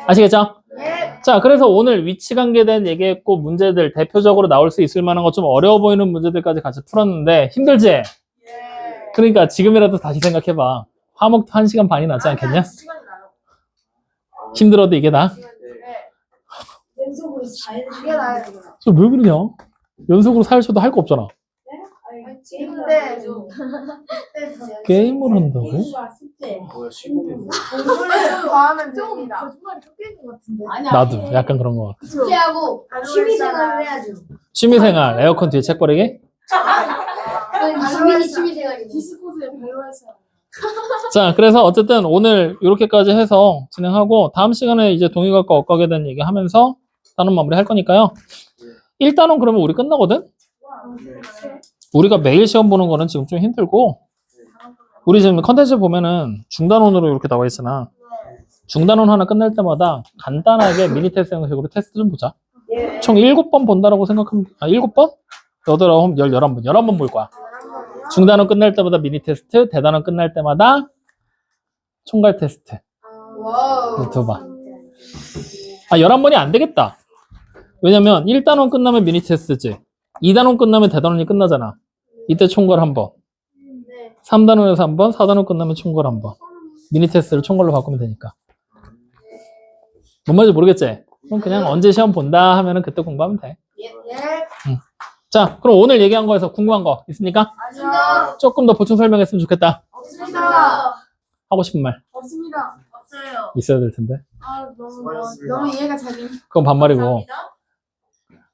아시겠죠? 네. 자, 그래서 오늘 위치관계에 대한 얘기했고 문제들 대표적으로 나올 수 있을 만한 것 좀 어려워 보이는 문제들까지 같이 풀었는데 힘들지? 예. 그러니까 지금이라도 다시 생각해봐. 화목도 1시간 반이 낫지 않겠냐? 시간이 나요. 힘들어도 이게 나? 네. 연속으로 4일 이게 나요. 왜 그러냐? 연속으로 사일쳐도 할 거 없잖아. 근데 게임을 한다고? 뭐야 15분 공부를 더 하면 됩니다. 거짓말이 섞여 있는 것 같은데. 나도 약간 그런 거 같아. 숙제하고 취미생활을 해야죠. 취미생활, 에어컨 뒤에 책 버리기? 주민이 취미생활이 디스코드에 발로했어요. 자, 그래서 어쨌든 오늘 이렇게까지 해서 진행하고 다음 시간에 이제 동의각과 억각에 대한 얘기 하면서 단원 마무리 할 거니까요. 1단원 그러면 우리 끝나거든? 우리가 매일 시험 보는 거는 지금 좀 힘들고 우리 지금 컨텐츠 보면은 중단원으로 이렇게 나와 있잖아. 중단원 하나 끝날 때마다 간단하게 미니 테스트 형식으로 테스트 좀 보자. 총 7번 본다라고 생각하면 7번? 8, 9, 10, 11번. 11번 볼 거야. 중단원 끝날 때마다 미니 테스트, 대단원 끝날 때마다 총괄 테스트. 와우. 2번. 11번이 안 되겠다. 왜냐면 1단원 끝나면 미니 테스트지. 2단원 끝나면 대단원이 끝나잖아. 이때 총괄 1번. 3단원에서 1번, 4단원 끝나면 총괄 1번. 미니 테스트를 총괄로 바꾸면 되니까. 뭔 말인지 모르겠지? 그럼 그냥 언제 시험 본다 하면은 그때 공부하면 돼. 자, 그럼 오늘 얘기한 거에서 궁금한 거 있습니까? 아니요. 조금 더 보충 설명했으면 좋겠다. 없습니다. 하고 싶은 말 없습니다. 없어요. 있어야 될 텐데. 아 너무 이해가 잘 돼. 그건 반말이고.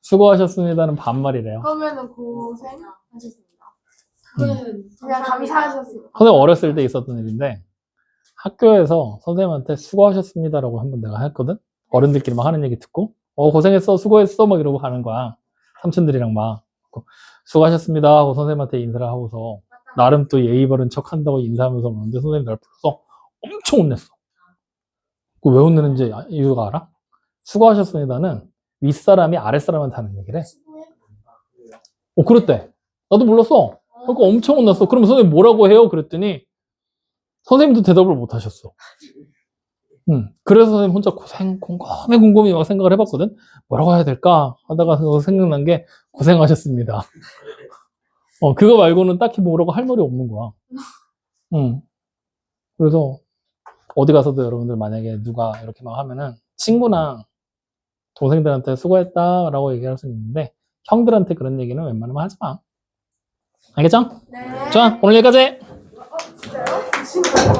수고하셨습니다는 반말이래요. 그러면은 고생하셨습니다. 그냥 감사하셨습니다. 선생님 어렸을 때 있었던 일인데 학교에서 선생님한테 수고하셨습니다라고 한번 내가 했거든. 어른들끼리 막 하는 얘기 듣고 고생했어 수고했어 막 이러고 가는 거야. 삼촌들이랑 막 수고하셨습니다 하고 선생님한테 인사를 하고서 나름 또 예의 바른 척 한다고 인사하면서 오는데 선생님이 날 불러서 엄청 혼냈어. 왜 혼내는지 이유가 알아? 수고하셨습니다는 윗사람이 아랫사람한테 하는 얘기래. 그랬대. 나도 몰랐어. 그러니까 엄청 혼났어. 그럼 선생님 뭐라고 해요? 그랬더니 선생님도 대답을 못 하셨어. 그래서 선생님 혼자 곰곰이 막 생각을 해봤거든. 뭐라고 해야 될까 하다가 생각난 게 고생하셨습니다. 그거 말고는 딱히 뭐라고 할 말이 없는 거야. 그래서 어디 가서도 여러분들 만약에 누가 이렇게 막 하면은 친구나 동생들한테 수고했다라고 얘기할 수는 있는데 형들한테 그런 얘기는 웬만하면 하지 마. 알겠죠? 네. 자, 오늘 여기까지. 진짜요?